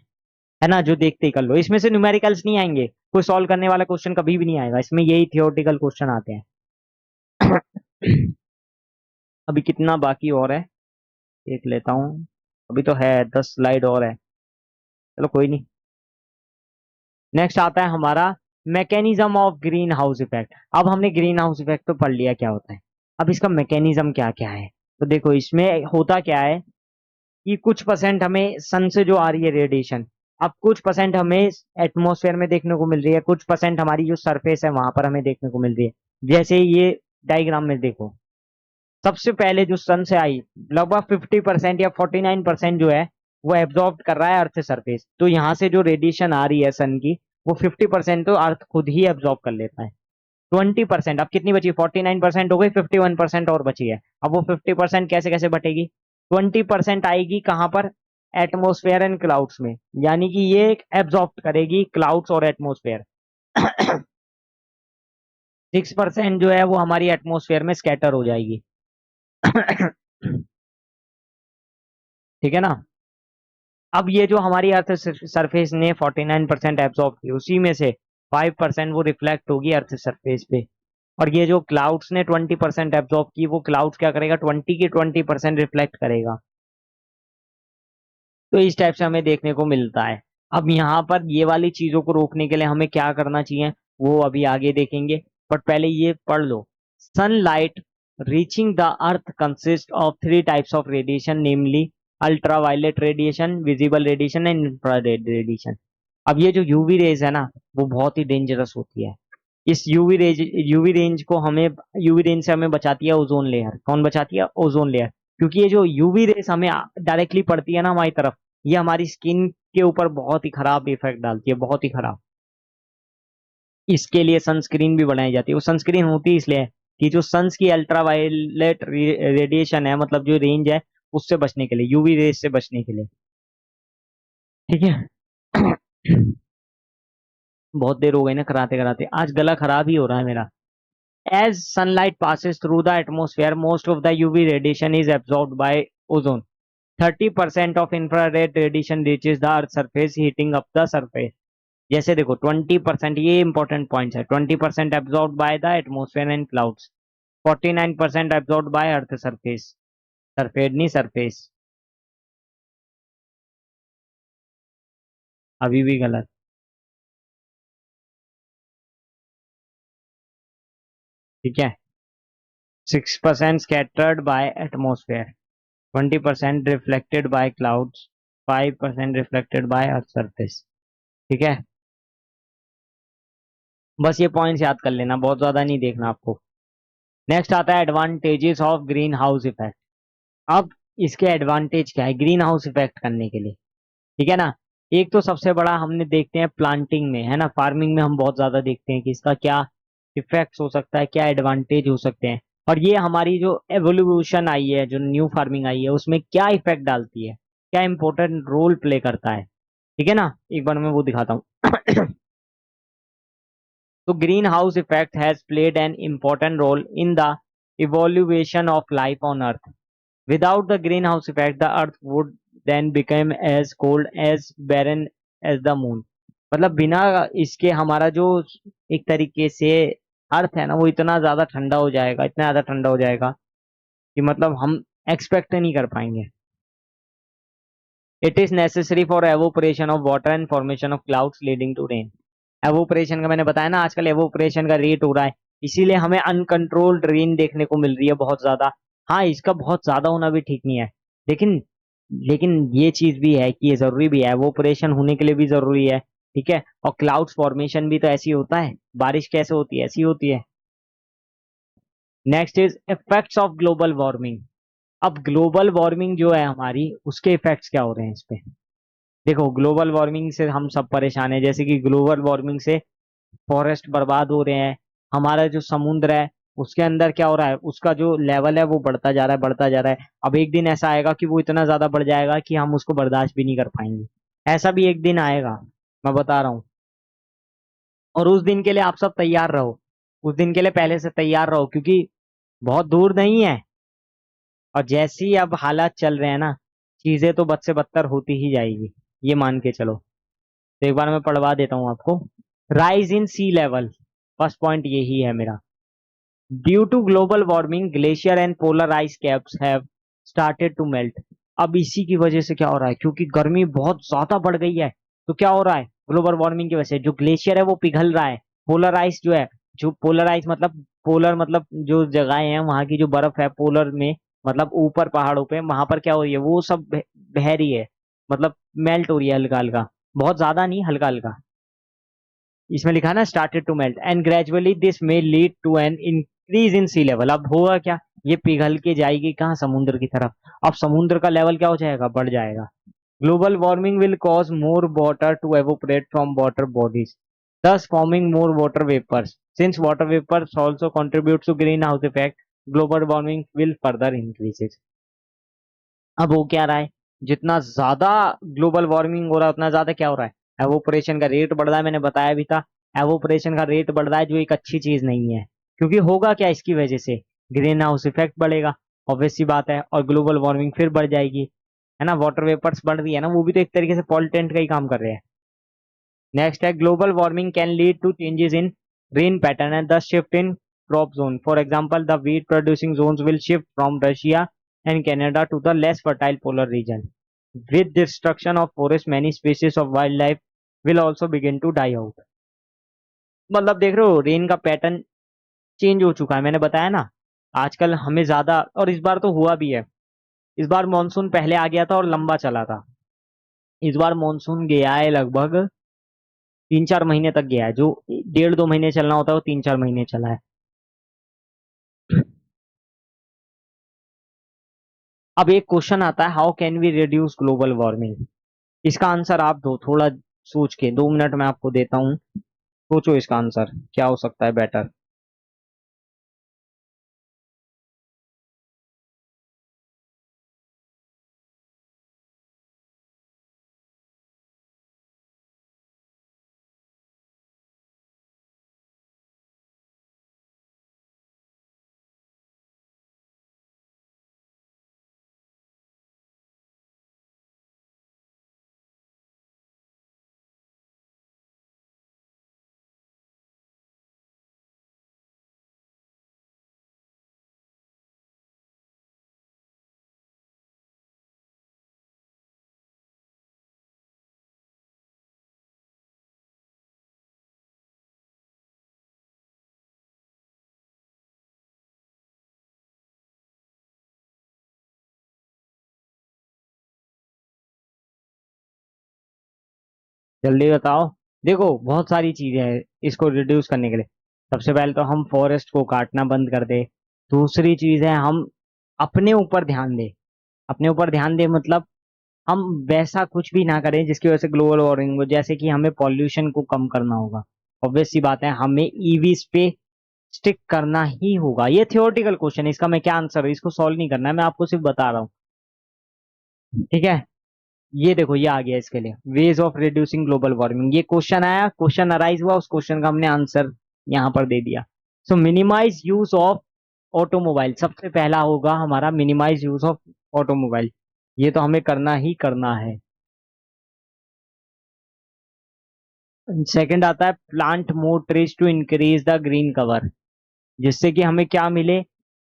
है ना, जो देखते ही कर लो। इसमें से न्यूमेरिकल्स नहीं आएंगे, कोई सॉल्व करने वाला क्वेश्चन कभी भी नहीं आएगा इसमें, यही थियोरेटिकल क्वेश्चन आते हैं। अभी कितना बाकी और है देख लेता हूँ। अभी तो है 10 स्लाइड और है, चलो कोई नहीं। नेक्स्ट आता है हमारा mechanism of green house effect. अब हमने ग्रीन हाउस इफेक्ट तो पढ़ लिया क्या होता है, अब इसका मैकेनिज्म क्या क्या है। तो देखो इसमें होता क्या है कि कुछ परसेंट हमें सन से जो आ रही है रेडिएशन, अब कुछ परसेंट हमें एटमॉस्फेयर में देखने को मिल रही है, कुछ परसेंट हमारी जो सरफेस है वहां पर हमें देखने को मिल रही है। जैसे ये डायग्राम में देखो, सबसे पहले जो सन से आई लगभग 50% या 49% जो है वो एब्जॉर्ब कर रहा है अर्थ सरफेस। तो यहाँ से जो रेडिएशन आ रही है सन की, वो 50% तो अर्थ खुद ही एब्जॉर्ब कर लेता है। 20%, अब कितनी बची? 49% हो गई, 51% और बची है। अब वो 50% कैसे कैसे बटेगी? 20% आएगी कहाँ पर? एटमोस्फेयर एंड क्लाउड्स में, यानी कि ये एब्जॉर्ब करेगी क्लाउड्स और एटमोस्फेयर। 6% जो है वो हमारी एटमोस्फेयर में स्कैटर हो जाएगी। ठीक है ना। अब ये जो हमारी अर्थ सरफेस ने 49% एब्जॉर्ब की, उसी में से 5% वो रिफ्लेक्ट होगी अर्थ सरफेस पे। और ये जो क्लाउड्स ने 20% एब्जॉर्ब की, वो क्लाउड्स क्या करेगा? 20% रिफ्लेक्ट करेगा। तो इस टाइप से हमें देखने को मिलता है। अब यहाँ पर ये वाली चीजों को रोकने के लिए हमें क्या करना चाहिए, वो अभी आगे देखेंगे, बट पहले ये पढ़ लो। Sunlight reaching the earth consist of 3 types of radiation, namely ultraviolet radiation, visible radiation and infrared radiation. अब ये जो यूवी रेज है ना, वो बहुत ही डेंजरस होती है। इस यूवी रेंज से हमें बचाती है ओजोन लेयर। कौन बचाती है? Ozone layer. क्योंकि ये जो यूवी रेस हमें डायरेक्टली पड़ती है ना हमारी तरफ, ये हमारी स्किन के ऊपर बहुत ही खराब इफेक्ट डालती है, बहुत ही खराब। इसके लिए सनस्क्रीन भी बनाई जाती है। वो सनस्क्रीन होती है इसलिए कि जो सन्स की अल्ट्रावायलेट रेडिएशन है, मतलब जो रेंज है, उससे बचने के लिए, यूवी रेस से बचने के लिए। ठीक है। बहुत देर हो गई ना कराते कराते, आज गला खराब ही हो रहा है मेरा। As sunlight passes through the atmosphere, most of the UV radiation is absorbed by ozone. 30% of infrared radiation reaches the earth surface, heating up the surface. जैसे देखो 20%, ये इंपॉर्टेंट पॉइंट्स है। 20% absorb by the atmosphere and clouds, 49% absorb by earth surface. Surface नहीं, surface. अभी भी गलत। ठीक है। 6% scattered by atmosphere, 20% reflected by clouds, 5% reflected by earth surface। ठीक है। बस ये पॉइंट्स याद कर लेना, बहुत ज्यादा नहीं देखना आपको। नेक्स्ट आता है advantages of green house effect. अब इसके एडवांटेज क्या है ग्रीन हाउस इफेक्ट करने के लिए? ठीक है ना। एक तो सबसे बड़ा हमने देखते हैं प्लांटिंग में, है ना, फार्मिंग में हम बहुत ज्यादा देखते हैं कि इसका क्या इफेक्ट्स हो सकता है, क्या एडवांटेज हो सकते हैं। और ये हमारी जो एवोल्यूशन आई है, जो न्यू फार्मिंग आई है, उसमें क्या इफेक्ट डालती है, क्या इंपॉर्टेंट रोल प्ले करता है। ठीक है ना, एक बार मैं वो दिखाता हूँ। So greenhouse effect has played an important role in the evolution of life on Earth. Without the greenhouse effect, the Earth would then become as cold as barren as the moon. मतलब बिना इसके हमारा जो एक तरीके से अर्थ है ना, वो इतना ज्यादा ठंडा हो जाएगा, इतना ज्यादा ठंडा हो जाएगा कि मतलब हम एक्सपेक्ट नहीं कर पाएंगे। It is necessary for evaporation of water and formation of clouds leading to rain. Evaporation का मैंने बताया ना, आजकल एवोपरेशन का रेट हो रहा है, इसीलिए हमें अनकंट्रोल्ड रेन देखने को मिल रही है बहुत ज्यादा। हाँ, इसका बहुत ज्यादा होना भी ठीक नहीं है, लेकिन लेकिन ये चीज भी है कि ये जरूरी भी है, एवोपरेशन होने के लिए भी जरूरी है। ठीक है, और क्लाउड्स फॉर्मेशन भी तो ऐसी होता है, बारिश कैसे होती है, ऐसी होती है। Next is effects of global warming. अब ग्लोबल वार्मिंग जो है हमारी, उसके इफेक्ट्स क्या हो रहे हैं इस पे। देखो, ग्लोबल वार्मिंग से हम सब परेशान हैं, जैसे कि ग्लोबल वार्मिंग से फॉरेस्ट बर्बाद हो रहे हैं, हमारा जो समुद्र है उसके अंदर क्या हो रहा है, उसका जो लेवल है वो बढ़ता जा रहा है, बढ़ता जा रहा है। अब एक दिन ऐसा आएगा कि वो इतना ज्यादा बढ़ जाएगा कि हम उसको बर्दाश्त भी नहीं कर पाएंगे। ऐसा भी एक दिन आएगा, मैं बता रहा हूँ। और उस दिन के लिए आप सब तैयार रहो, उस दिन के लिए पहले से तैयार रहो, क्योंकि बहुत दूर नहीं है। और जैसी अब हालात चल रहे हैं ना, चीजें तो बद से बदतर होती ही जाएगी, ये मान के चलो। तो एक बार मैं पढ़वा देता हूँ आपको। Rise in sea level, first point यही है मेरा। Due to global warming glacier and polar ice caps have started to melt. अब इसी की वजह से क्या हो रहा है, क्योंकि गर्मी बहुत ज्यादा बढ़ गई है, तो क्या हो रहा है, ग्लोबल वार्मिंग की वजह से जो ग्लेशियर है वो पिघल रहा है। पोलर आइस जो है, जो पोलर आइस मतलब, पोलर मतलब जो जगहें हैं वहां की जो बर्फ है पोलर में, मतलब ऊपर पहाड़ों पे, वहां पर क्या हो रही है, वो सब बह रही है, मतलब मेल्ट हो रही है हल्का हल्का, बहुत ज्यादा नहीं, हल्का हल्का। इसमें लिखा है ना started to melt and gradually this may lead to an increase in sea level. अब होगा क्या, ये पिघल के जाएगी कहाँ, समुद्र की तरफ। अब समुद्र का लेवल क्या हो जाएगा, बढ़ जाएगा। Global warming will cause more water to evaporate from water bodies, thus forming more water vapors. Since water vapors also contribute to greenhouse effect, global warming will further increases. अब हो क्या रहा है, जितना ज्यादा ग्लोबल वार्मिंग हो रहा है उतना ज्यादा क्या हो रहा है, एवोपरेशन का रेट बढ़ रहा है। मैंने बताया भी था, एवोपरेशन का रेट बढ़ रहा है, जो एक अच्छी चीज नहीं है। क्योंकि होगा क्या इसकी वजह से, ग्रीन हाउस इफेक्ट बढ़ेगा, ऑब्वियस सी बात है, और ग्लोबल वार्मिंग फिर बढ़ जाएगी, है ना। वाटर वेपर्स बढ़ रही है ना, वो भी तो एक तरीके से पॉल्यूटेंट का ही काम कर रहे हैं। नेक्स्ट है, global warming can lead to changes in rain pattern and the shift in crop zone. For example, the wheat producing zones will shift from Russia and Canada to the less fertile polar region. With destruction of forest, many species of wildlife will also begin to die out. मतलब देख रहे हो, rain का pattern change हो चुका है, मैंने बताया ना। आजकल हमें ज्यादा, और इस बार तो हुआ भी है, इस बार मानसून पहले आ गया था और लंबा चला था। इस बार मानसून गया है लगभग 3-4 महीने तक गया है, जो 1.5-2 महीने चलना होता है वो 3-4 महीने चला है। अब एक क्वेश्चन आता है, how can we reduce global warming. इसका आंसर आप दो, थोड़ा सोच के, 2 मिनट में आपको देता हूँ, सोचो इसका आंसर क्या हो सकता है बेटर। जल्दी बताओ। देखो, बहुत सारी चीजें हैं इसको रिड्यूस करने के लिए। सबसे पहले तो हम फॉरेस्ट को काटना बंद कर दे। दूसरी चीज है, हम अपने ऊपर ध्यान दें। अपने ऊपर ध्यान दें मतलब, हम वैसा कुछ भी ना करें जिसकी वजह से ग्लोबल वार्मिंग हो। जैसे कि हमें पॉल्यूशन को कम करना होगा, ऑब्वियस सी बात है, हमें ईवीज पे स्टिक करना ही होगा। ये थियोरटिकल क्वेश्चन है, इसका मैं क्या आंसर है, इसको सॉल्व नहीं करना है, मैं आपको सिर्फ बता रहा हूँ। ठीक है, ये देखो, ये आ गया इसके लिए, ways of reducing global warming. ये क्वेश्चन आया, क्वेश्चन अराइज हुआ, उस क्वेश्चन का हमने आंसर यहाँ पर दे दिया। सो मिनिमाइज यूज ऑफ ऑटोमोबाइल, सबसे पहला होगा हमारा मिनिमाइज यूज ऑफ ऑटोमोबाइल। ये तो हमें करना ही करना है। सेकंड आता है, plant more trees to increase the green cover. जिससे कि हमें क्या मिले,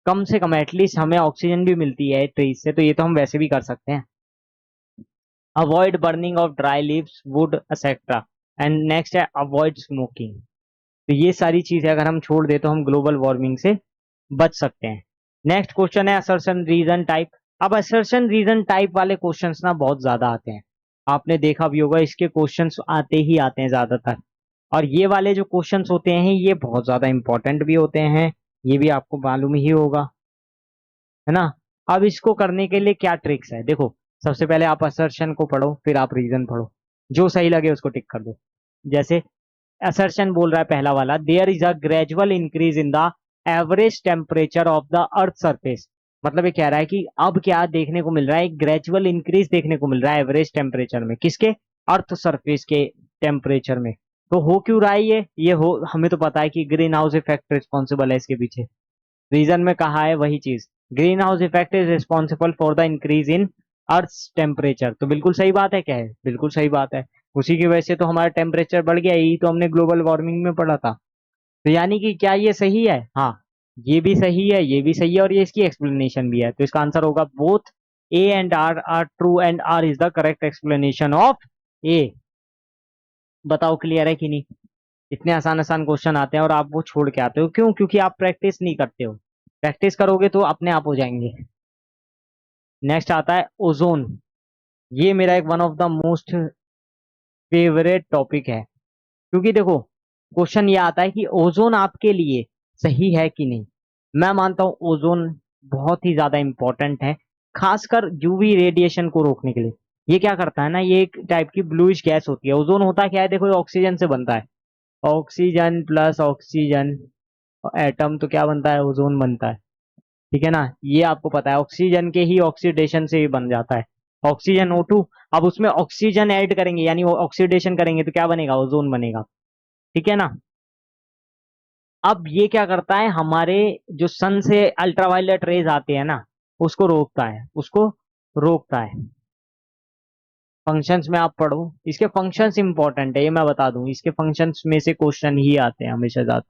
कम से कम एटलीस्ट हमें ऑक्सीजन भी मिलती है ट्रीज से, तो ये तो हम वैसे भी कर सकते हैं। Avoid burning of dry leaves would etcetera, and next है अवॉइड स्मोकिंग। तो ये सारी चीजें अगर हम छोड़ दे तो हम ग्लोबल वार्मिंग से बच सकते हैं। नेक्स्ट क्वेश्चन है असर्शन रीजन टाइप। अब असर्शन रीजन टाइप वाले क्वेश्चंस ना बहुत ज्यादा आते हैं, आपने देखा भी होगा, इसके क्वेश्चंस आते ही आते हैं ज्यादातर। और ये वाले जो क्वेश्चंस होते हैं ये बहुत ज्यादा इंपॉर्टेंट भी होते हैं, ये भी आपको मालूम ही होगा, है ना। अब इसको करने के लिए क्या ट्रिक्स है, देखो सबसे पहले आप असर्शन को पढ़ो, फिर आप रीजन पढ़ो, जो सही लगे उसको टिक कर दो। जैसे असर्शन बोल रहा है पहला वाला, there is a gradual increase in the average temperature of the earth surface. मतलब ये कह रहा है कि अब क्या देखने को मिल रहा है, एक ग्रेजुअल इंक्रीज देखने को मिल रहा है एवरेज टेम्परेचर में, किसके, अर्थ सरफेस के टेम्परेचर में। तो हो क्यों रहा है ये हो, हमें तो पता है कि ग्रीन हाउस इफेक्ट रिस्पॉन्सिबल है इसके पीछे। रीजन में कहा है वही चीज, green house effect is responsible for the increase in earth temperature. तो बिल्कुल सही बात है, क्या है, बिल्कुल सही बात है। उसी की वजह से तो हमारा टेम्परेचर बढ़ गया, यही तो हमने ग्लोबल वार्मिंग में पढ़ा था। तो यानी कि क्या ये सही है, हाँ ये भी सही है, ये भी सही है, और ये इसकी एक्सप्लेनेशन भी है। तो इसका आंसर होगा both A and R are true and R is the correct explanation of A. बताओ क्लियर है कि नहीं। इतने आसान आसान क्वेश्चन आते हैं और आप वो छोड़ के आते हो, क्यों, क्योंकि आप प्रैक्टिस नहीं करते हो। प्रैक्टिस करोगे तो अपने आप हो जाएंगे। नेक्स्ट आता है ओजोन। ये मेरा एक one of the most favourite topic है, क्योंकि देखो क्वेश्चन ये आता है कि ओजोन आपके लिए सही है कि नहीं। मैं मानता हूं ओजोन बहुत ही ज्यादा इंपॉर्टेंट है, खासकर यूवी रेडिएशन को रोकने के लिए। ये क्या करता है ना, ये एक टाइप की ब्लूइश गैस होती है। ओजोन होता क्या है, देखो ये ऑक्सीजन से बनता है, ऑक्सीजन प्लस ऑक्सीजन एटम, तो क्या बनता है, ओजोन बनता है। ठीक है ना, ये आपको पता है, ऑक्सीजन के ही ऑक्सीडेशन से ही बन जाता है, ऑक्सीजन O2। अब उसमें ऑक्सीजन ऐड करेंगे यानी वो ऑक्सीडेशन करेंगे तो क्या बनेगा, ओजोन बनेगा। ठीक है ना। अब ये क्या करता है, हमारे जो सन से अल्ट्रावायलेट रेज आते हैं ना, उसको रोकता है, उसको रोकता है। फंक्शंस में आप पढ़ो, इसके फंक्शंस इंपॉर्टेंट है, ये मैं बता दूं, इसके फंक्शंस में से क्वेश्चन ही आते हैं हमेशा ज्यादा।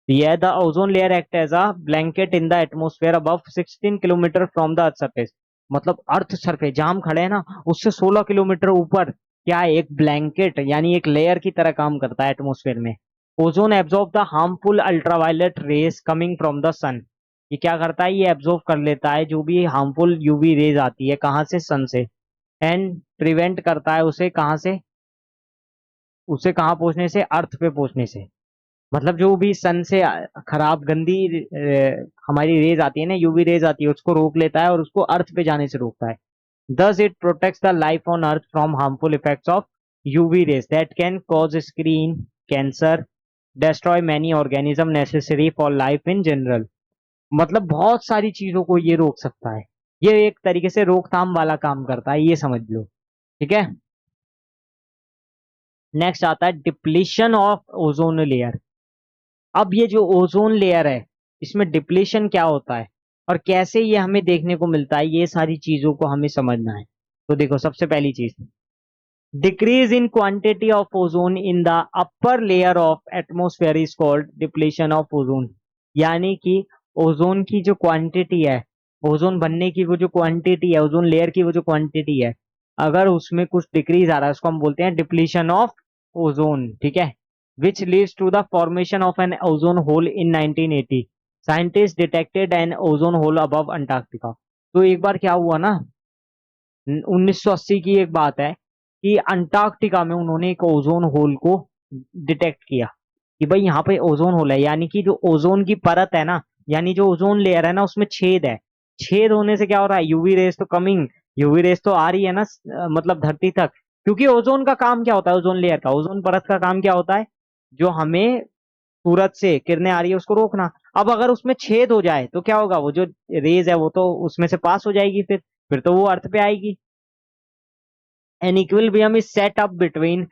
Yeah, the ozone layer act as a blanket in the atmosphere above 16 kilometre from the earth surface. मतलब अर्थ सरफेस जहां हम खड़े हैं ना, उससे 16 किलोमीटर ऊपर क्या है, एक ब्लैंकेट यानी एक लेयर की तरह काम करता है एटमोस्फेयर में। Ozone absorb the harmful ultraviolet rays coming from the sun. ये क्या करता है, ये एब्जॉर्ब कर लेता है जो भी हार्मफुल यूवी रेज आती है, कहाँ से, सन से। एंड प्रिवेंट करता है उसे कहाँ से, उसे कहाँ पहुंचने से, अर्थ पे पहुंचने से। मतलब जो भी सन से खराब गंदी हमारी रेज आती है ना, यूवी रेज आती है, उसको रोक लेता है और उसको अर्थ पे जाने से रोकता है। Thus it protects the life on earth from harmful effects of UV rays that can cause screen cancer, destroy many organism necessary for life in general। मतलब बहुत सारी चीजों को ये रोक सकता है, ये एक तरीके से रोकथाम वाला काम करता है, ये समझ लो। ठीक है। नेक्स्ट आता है डिप्लीशन ऑफ ओजोन लेयर। अब ये जो ओजोन लेयर है, इसमें डिप्लीशन क्या होता है और कैसे ये हमें देखने को मिलता है, ये सारी चीजों को हमें समझना है। तो देखो सबसे पहली चीज, decrease in quantity of ozone in the upper layer of atmosphere is called depletion of ozone. यानी कि ओजोन की जो क्वांटिटी है, ओजोन बनने की वो जो क्वांटिटी है, ओजोन लेयर की वो जो क्वांटिटी है, अगर उसमें कुछ डिक्रीज आ रहा है उसको हम बोलते हैं डिप्लीशन ऑफ ओजोन। ठीक है। Which leads to the formation of an ozone hole in 1980। Scientist detected an ozone hole above Antarctica. तो एक बार क्या हुआ ना, 1980 की एक बात है कि अंटार्कटिका में उन्होंने एक ओजोन होल को डिटेक्ट किया कि भाई यहाँ पे ओजोन होल है, यानी कि जो ओजोन की परत है ना, यानी जो ओजोन लेयर है ना, उसमें छेद है। छेद होने से क्या हो रहा है, यूवी रेस तो कमिंग, यूवी रेस तो आ रही है ना, मतलब धरती तक। क्योंकि ओजोन का काम क्या होता है, ओजोन लेयर का, ओजोन परत का काम क्या होता है, जो हमें सूरज से किरणें आ रही है उसको रोकना। अब अगर उसमें छेद हो जाए तो क्या होगा, वो जो रेज है वो तो उसमें से पास हो जाएगी, फिर तो वो अर्थ पे आएगी। An equilibrium is set up between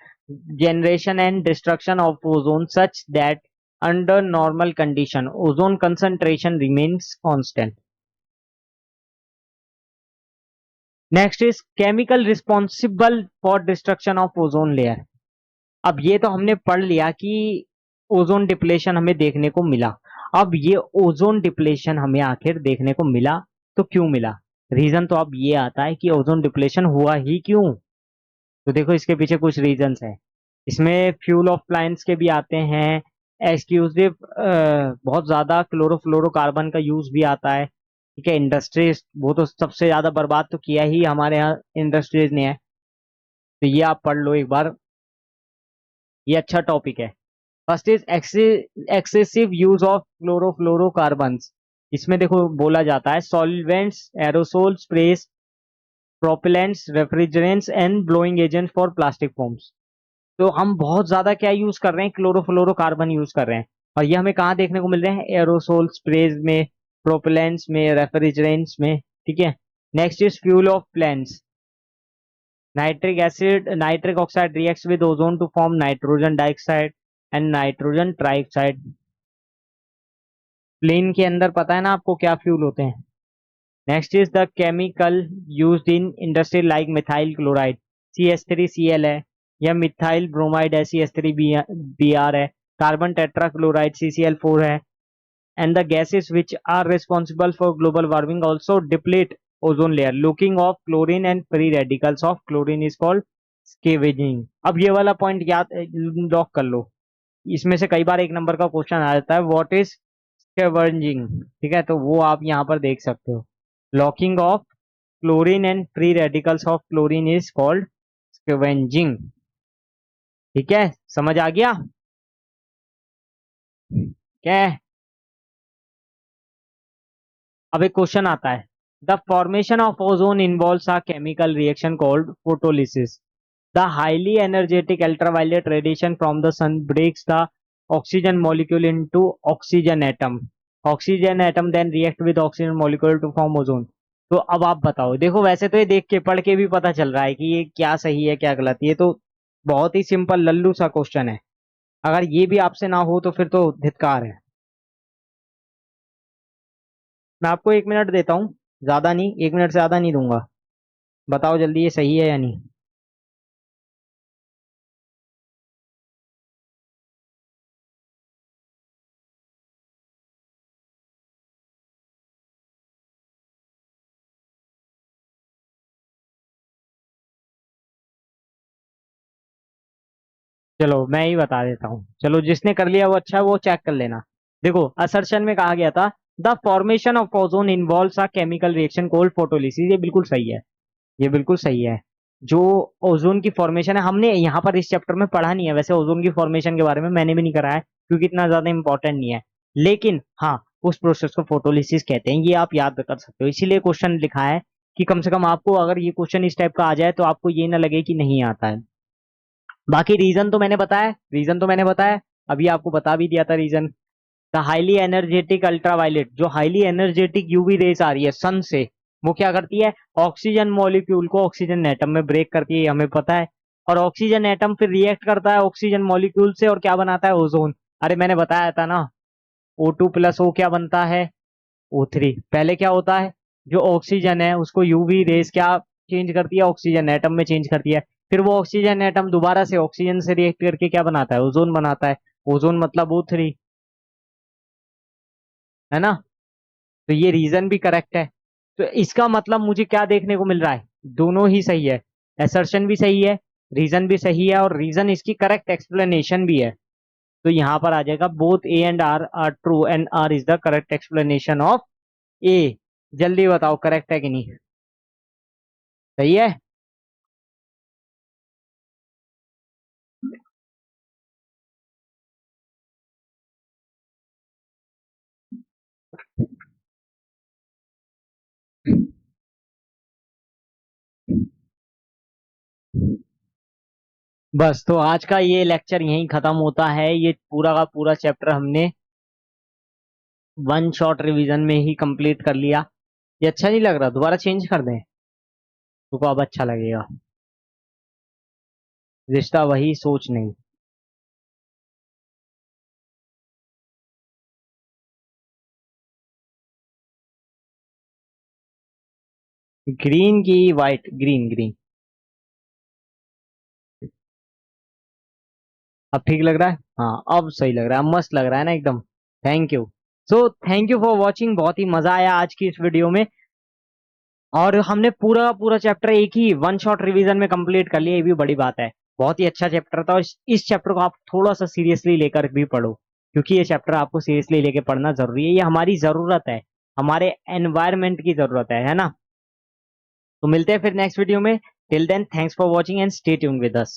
generation and destruction of ozone such that under normal condition ozone concentration remains constant. Next is chemical responsible for destruction of ozone layer। अब ये तो हमने पढ़ लिया कि ओजोन डिप्लेशन हमें देखने को मिला। अब ये ओजोन डिप्लेशन हमें आखिर देखने को मिला तो क्यों मिला, रीजन तो अब ये आता है कि ओजोन डिप्लेशन हुआ ही क्यों। तो देखो इसके पीछे कुछ रीजंस है। इसमें फ्यूल ऑफ प्लांट्स के भी आते हैं, एक्सक्लूसिव बहुत ज्यादा क्लोरोफ्लोरोकार्बन का यूज भी आता है। ठीक है, इंडस्ट्रीज वो तो सबसे ज्यादा बर्बाद तो किया ही हमारे यहाँ इंडस्ट्रीज ने है। तो ये आप पढ़ लो एक बार, ये अच्छा टॉपिक है। First is excessive use of chlorofluorocarbons. इसमें देखो बोला जाता है solvents, aerosol स्प्रेस, propellants, refrigerants and blowing agent for plastic foams. तो हम बहुत ज्यादा क्या यूज कर रहे हैं, क्लोरोफ्लोरोकार्बन यूज कर रहे हैं। और ये हमें कहाँ देखने को मिल रहे हैं, एरोसोल स्प्रेज में, प्रोपेलेंट्स में, रेफ्रिजरेंट्स में। ठीक है। Next is fuel of plants. Nitric acid, nitric oxide reacts with ozone to form nitrogen dioxide and nitrogen trioxide. Plane के अंदर पता है ना आपको क्या फ्यूल होते हैं। Next is the chemical used in industry like methyl chloride, CH3Cl है, या मिथाइल ब्रोमाइड है, CH3Br है, कार्बन टेट्राक्लोराइड CCl4 है। And the gases which are responsible for global warming also deplete ozone layer, looking of chlorine and free radicals of chlorine is called scavenging. अब ये वाला point याद lock कर लो, इसमें से कई बार एक नंबर का क्वेश्चन आ जाता है, व्हाट इज स्केवेंजिंग। ठीक है, तो वो आप यहाँ पर देख सकते हो, locking of chlorine and free radicals of chlorine is called scavenging. ठीक है, समझ आ गया क्या। अब एक क्वेश्चन आता है, the formation of ozone involves a chemical reaction called photolysis. The highly energetic ultraviolet radiation from the sun breaks the oxygen molecule into oxygen atom. Oxygen atom then react with oxygen molecule to form ozone. तो अब आप बताओ, देखो वैसे तो ये देख के पढ़ के भी पता चल रहा है कि ये क्या सही है क्या गलत, ये तो बहुत ही सिंपल लल्लू सा क्वेश्चन है। अगर ये भी आपसे ना हो तो फिर तो धिक्कार है। मैं आपको 1 मिनट देता हूँ, ज्यादा नहीं, 1 मिनट से ज्यादा नहीं दूंगा। बताओ जल्दी ये सही है या नहीं। चलो मैं ही बता देता हूँ, चलो जिसने कर लिया वो अच्छा है, वो चेक कर लेना। देखो असर्शन में कहा गया था, the formation of ozone involves a chemical reaction called photolysis. ये बिल्कुल सही है, ये बिल्कुल सही है। जो ओजोन की फॉर्मेशन है, हमने यहाँ पर इस चैप्टर में पढ़ा नहीं है वैसे ओजोन की फॉर्मेशन के बारे में, मैंने भी नहीं करा है क्योंकि इतना ज्यादा इंपॉर्टेंट नहीं है। लेकिन हाँ, उस प्रोसेस को फोटोलिसिस कहते हैं, ये आप याद कर सकते हो, इसीलिए क्वेश्चन लिखा है कि कम से कम आपको अगर ये क्वेश्चन इस टाइप का आ जाए तो आपको ये ना लगे कि नहीं आता है। बाकी रीजन तो मैंने बताया, रीजन तो मैंने बताया, अभी आपको बता भी दिया था reason. The highly energetic ultraviolet, जो हाईली एनर्जेटिक यूवी रेस आ रही है सन से, वो क्या करती है, ऑक्सीजन मॉलिक्यूल को ऑक्सीजन एटम में ब्रेक करती है, ये हमें पता है। और ऑक्सीजन एटम फिर रिएक्ट करता है ऑक्सीजन मॉलिक्यूल से और क्या बनाता है, ओजोन। अरे मैंने बताया था ना, O2 + O क्या बनता है, O3। पहले क्या होता है, जो ऑक्सीजन है उसको यूवी रेस क्या चेंज करती है, ऑक्सीजन एटम में चेंज करती है। फिर वो ऑक्सीजन एटम दोबारा से ऑक्सीजन से रिएक्ट करके क्या बनाता है, ओजोन बनाता है। ओजोन मतलब O3, है ना। तो ये रीजन भी करेक्ट है। तो इसका मतलब मुझे क्या देखने को मिल रहा है, दोनों ही सही है, असर्शन भी सही है, रीजन भी सही है, और रीजन इसकी करेक्ट एक्सप्लेनेशन भी है। तो यहां पर आ जाएगा both A and R are true and R is the correct explanation of A. जल्दी बताओ करेक्ट है कि नहीं, सही है। बस तो आज का ये लेक्चर यहीं खत्म होता है, ये पूरा का पूरा चैप्टर हमने वन शॉट रिवीजन में ही कंप्लीट कर लिया। ये अच्छा नहीं लग रहा, दोबारा चेंज कर दें, तो अब अच्छा लगेगा। रिश्ता वही सोच नहीं। ग्रीन की वाइट, ग्रीन ग्रीन। अब ठीक लग रहा है, हाँ अब सही लग रहा है, अब मस्त लग रहा है ना एकदम। Thank you. So thank you for watching, बहुत ही मजा आया आज की इस वीडियो में। और हमने पूरा पूरा चैप्टर एक ही वन शॉट रिवीजन में कंप्लीट कर लिया, ये भी बड़ी बात है। बहुत ही अच्छा चैप्टर था और इस चैप्टर को आप थोड़ा सा सीरियसली लेकर भी पढ़ो, क्योंकि ये चैप्टर आपको सीरियसली लेके पढ़ना जरूरी है। ये हमारी जरूरत है, हमारे एनवायरनमेंट की जरूरत है ना। तो मिलते हैं फिर नेक्स्ट वीडियो में। Till then thanks for watching and stay tuned with us.